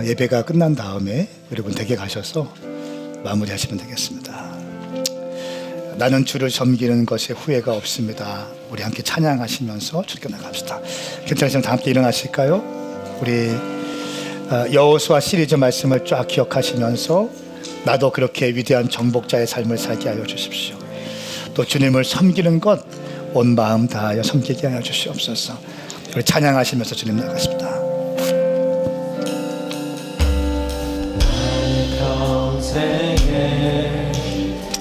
예배가 끝난 다음에 여러분 댁에 가셔서 마무리하시면 되겠습니다. 나는 주를 섬기는 것에 후회가 없습니다. 우리 함께 찬양하시면서 주께 나갑시다. 괜찮으시면 다 함께 일어나실까요? 우리 여호수아 시리즈 말씀을 쫙 기억하시면서 나도 그렇게 위대한 정복자의 삶을 살게 하여 주십시오. 또 주님을 섬기는 것 온 마음 다하여 섬기게 하여 주시옵소서. 우리 찬양하시면서 주님 나가십니다.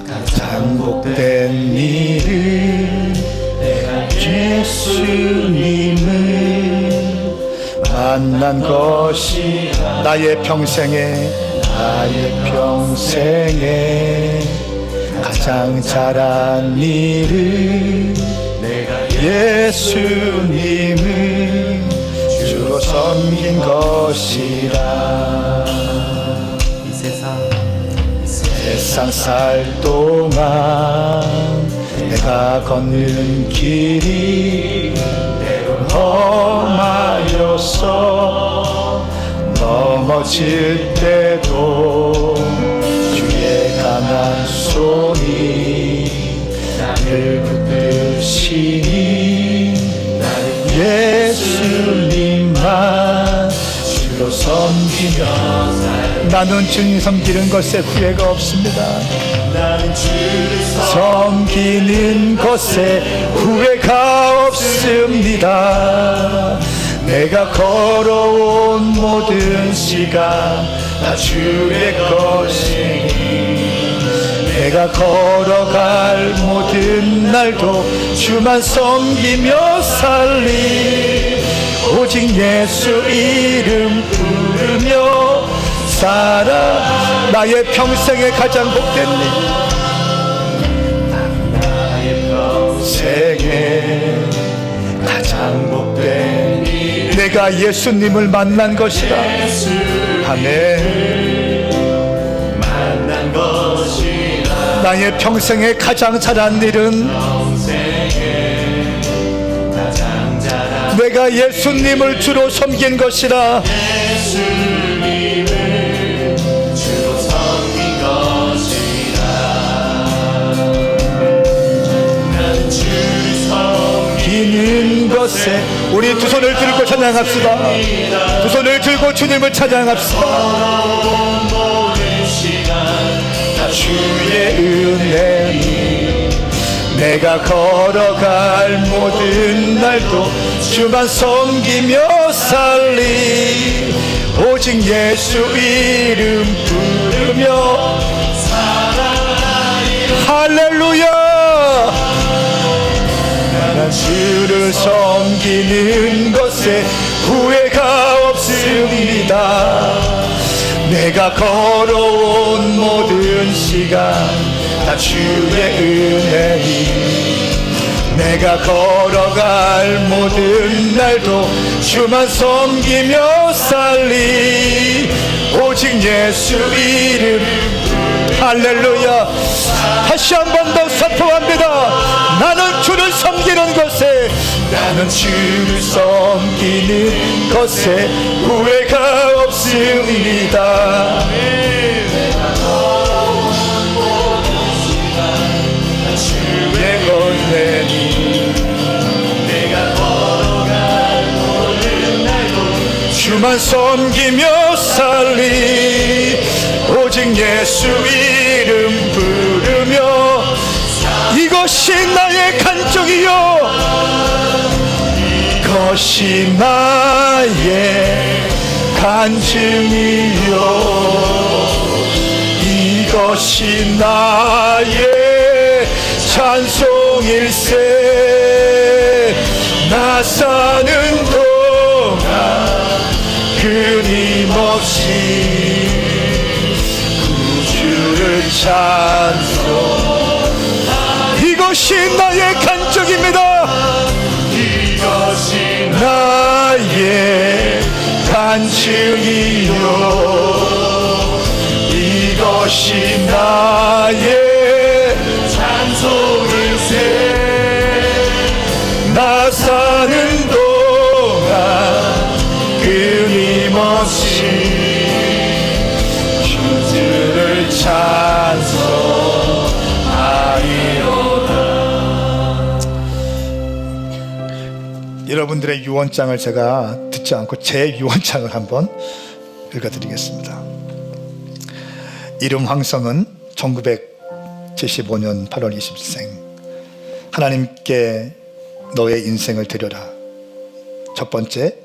가장 복된 일을 내가 예수님을 만난 것이 나의 평생에 가장 잘한 일을 내가 예수님을 주로 섬긴 것이라. 세상 살 동안 내가 걷는 길이 험하여서 넘어질 때도 주의 강한 손이 나를 붙드시니 예수님만 주로 섬기며 나는 주님 섬기는 것에 후회가 없습니다. 나는 주를 섬기는 것에 후회가 없습니다. 내가 걸어온 모든 시간 다 주의 것이니 내가 걸어갈 모든 날도 주만 섬기며 살리 오직 예수 이름 부르며 살아. 나의 평생에 가장 복된 일 나의 평생에 가장 복된 일 내가 예수님을 만난 것이다. 아멘. 만난 것이다. 나의 평생에 가장 잘한 일은 내가 예수님을 주로 섬긴 것이라. 예수님을 주로 섬긴 것이라. 나는 주를 섬기는 것에 우리 두 손을 들고 찬양합시다. 두 손을 들고 주님을 찬양합시다. 모든 시간 다 주의 은혜니 내가 걸어갈 모든 날도 주만 섬기며 살리 오직 예수 이름 부르며 살아가리. 할렐루야. 난 주를 섬기는 것에 후회가 없습니다. 내가 걸어온 모든 시간 다 주의 은혜니 내가 걸어갈 모든 날도 주만 섬기며 살리 오직 예수 이름. 할렐루야. 다시 한 번 더 선포합니다. 나는 주를 섬기는 것에 나는 주를 섬기는 것에 후회가 없습니다. 주의 권세니 내가 걸어갈 모든 날도 주만 섬기며 살리 오직 예수 이름 부르며 이것이 나의 간증이요 이것이 나의 간증이요 이것이 나의 찬송일세. 나 사는 동안 끊임없이 구주를 찬송. 이것이 나의 간증입니다. 이것이 나의 간증이요 이것이 나의 찬송일세. 나 사는 동안 끊임없이 주를 찬송하리로다. 여러분들의 유언장을 제가 듣지 않고 제 유언장을 한번 읽어드리겠습니다. 이름 황성은 1975년 8월 20생. 하나님께 너의 인생을 드려라. 첫 번째,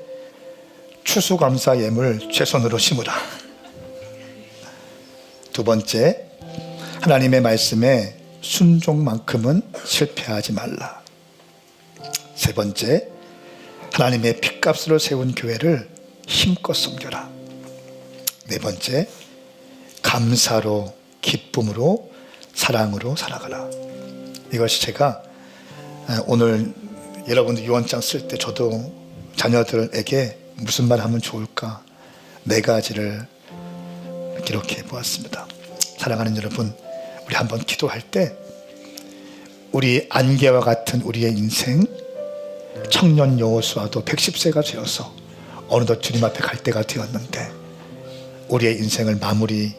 추수감사 예물 최선으로 심으라. 두 번째, 하나님의 말씀에 순종만큼은 실패하지 말라. 세 번째, 하나님의 핏값으로 세운 교회를 힘껏 섬겨라. 네 번째, 감사로, 기쁨으로, 사랑으로 살아가라. 이것이 제가 오늘 여러분들 유언장 쓸 때 저도 자녀들에게 무슨 말 하면 좋을까 네 가지를 기록해 보았습니다. 사랑하는 여러분, 우리 한번 기도할 때 우리 안개와 같은 우리의 인생, 청년 여호수아도 110세가 되어서 어느덧 주님 앞에 갈 때가 되었는데 우리의 인생을 마무리,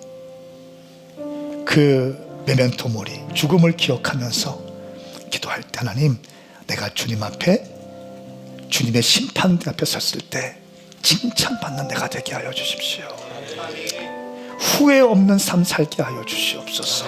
그 메멘토 모리, 죽음을 기억하면서 기도할 때 하나님, 내가 주님 앞에, 주님의 심판대 앞에 섰을 때 칭찬받는 내가 되게 하여 주십시오. 후회 없는 삶 살게 하여 주시옵소서.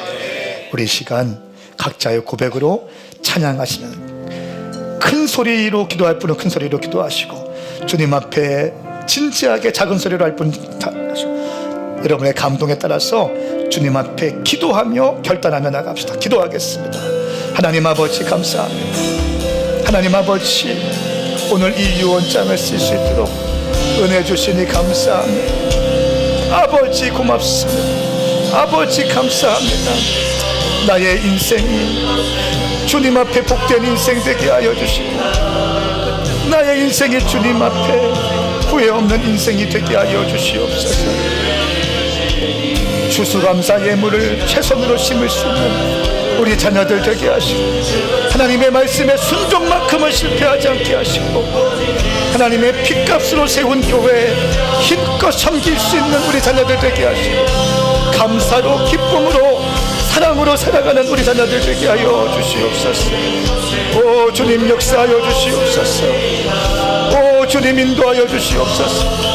우리 시간 각자의 고백으로 찬양하시는 큰 소리로 기도할 분은 큰 소리로 기도하시고, 주님 앞에 진지하게 작은 소리로 할 분 하시고, 여러분의 감동에 따라서 주님 앞에 기도하며 결단하며 나갑시다. 기도하겠습니다. 하나님 아버지 감사합니다. 하나님 아버지, 오늘 이 유언장을 쓸 수 있도록 은혜 주시니 감사합니다. 아버지 고맙습니다. 아버지 감사합니다. 나의 인생이 주님 앞에 복된 인생 되게 하여 주시고, 나의 인생이 주님 앞에 후회 없는 인생이 되게 하여 주시옵소서. 추수감사 예물을 최선으로 심을 수 있는 우리 자녀들 되게 하시고, 하나님의 말씀에 순종만큼은 실패하지 않게 하시고, 하나님의 핏값으로 세운 교회에 힘껏 섬길 수 있는 우리 자녀들 되게 하시고, 감사로 기쁨으로 사랑으로 살아가는 우리 자녀들 되게 하여 주시옵소서. 오 주님 역사하여 주시옵소서. 오 주님 인도하여 주시옵소서.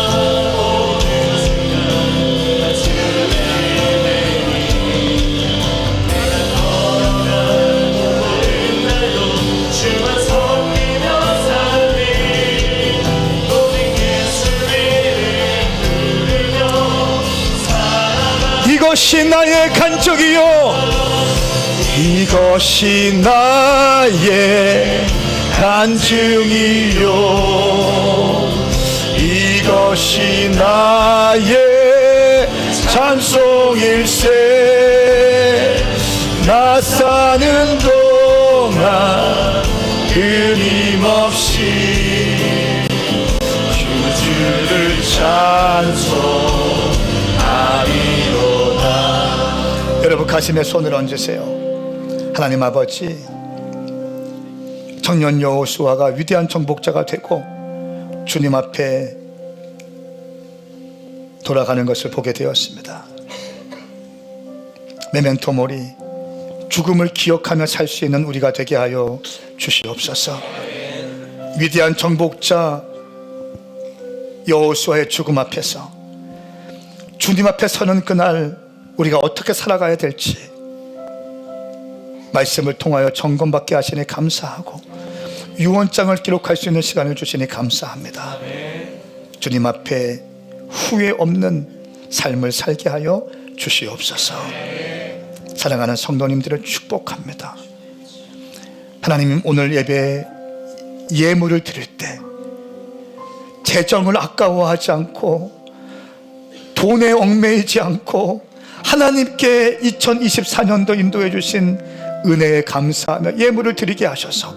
이것이 나의 간증이요, 이것이 나의 간증이요, 이것이 나의 찬송일세. 나 사는 동안 끊임없이 주를 찬송하리로다. 여러분 가슴에 손을 얹으세요. 하나님 아버지, 청년 여호수아가 위대한 정복자가 되고 주님 앞에 돌아가는 것을 보게 되었습니다. 메멘토 모리, 죽음을 기억하며 살 수 있는 우리가 되게 하여 주시옵소서. 위대한 정복자 여호수아의 죽음 앞에서 주님 앞에 서는 그날 우리가 어떻게 살아가야 될지 말씀을 통하여 점검받게 하시니 감사하고, 유언장을 기록할 수 있는 시간을 주시니 감사합니다. 주님 앞에 후회 없는 삶을 살게 하여 주시옵소서. 사랑하는 성도님들을 축복합니다. 하나님, 오늘 예배에 예물을 드릴 때 재정을 아까워하지 않고 돈에 얽매이지 않고 하나님께 2024년도 인도해 주신 은혜에 감사하며 예물을 드리게 하셔서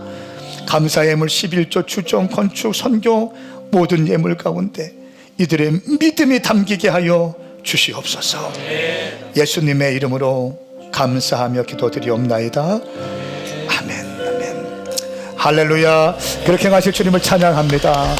감사 예물 11조 주정 건축 선교 모든 예물 가운데 이들의 믿음이 담기게 하여 주시옵소서. 예수님의 이름으로 감사하며 기도드리옵나이다. 아멘. 아멘. 할렐루야. 그렇게 하실 주님을 찬양합니다.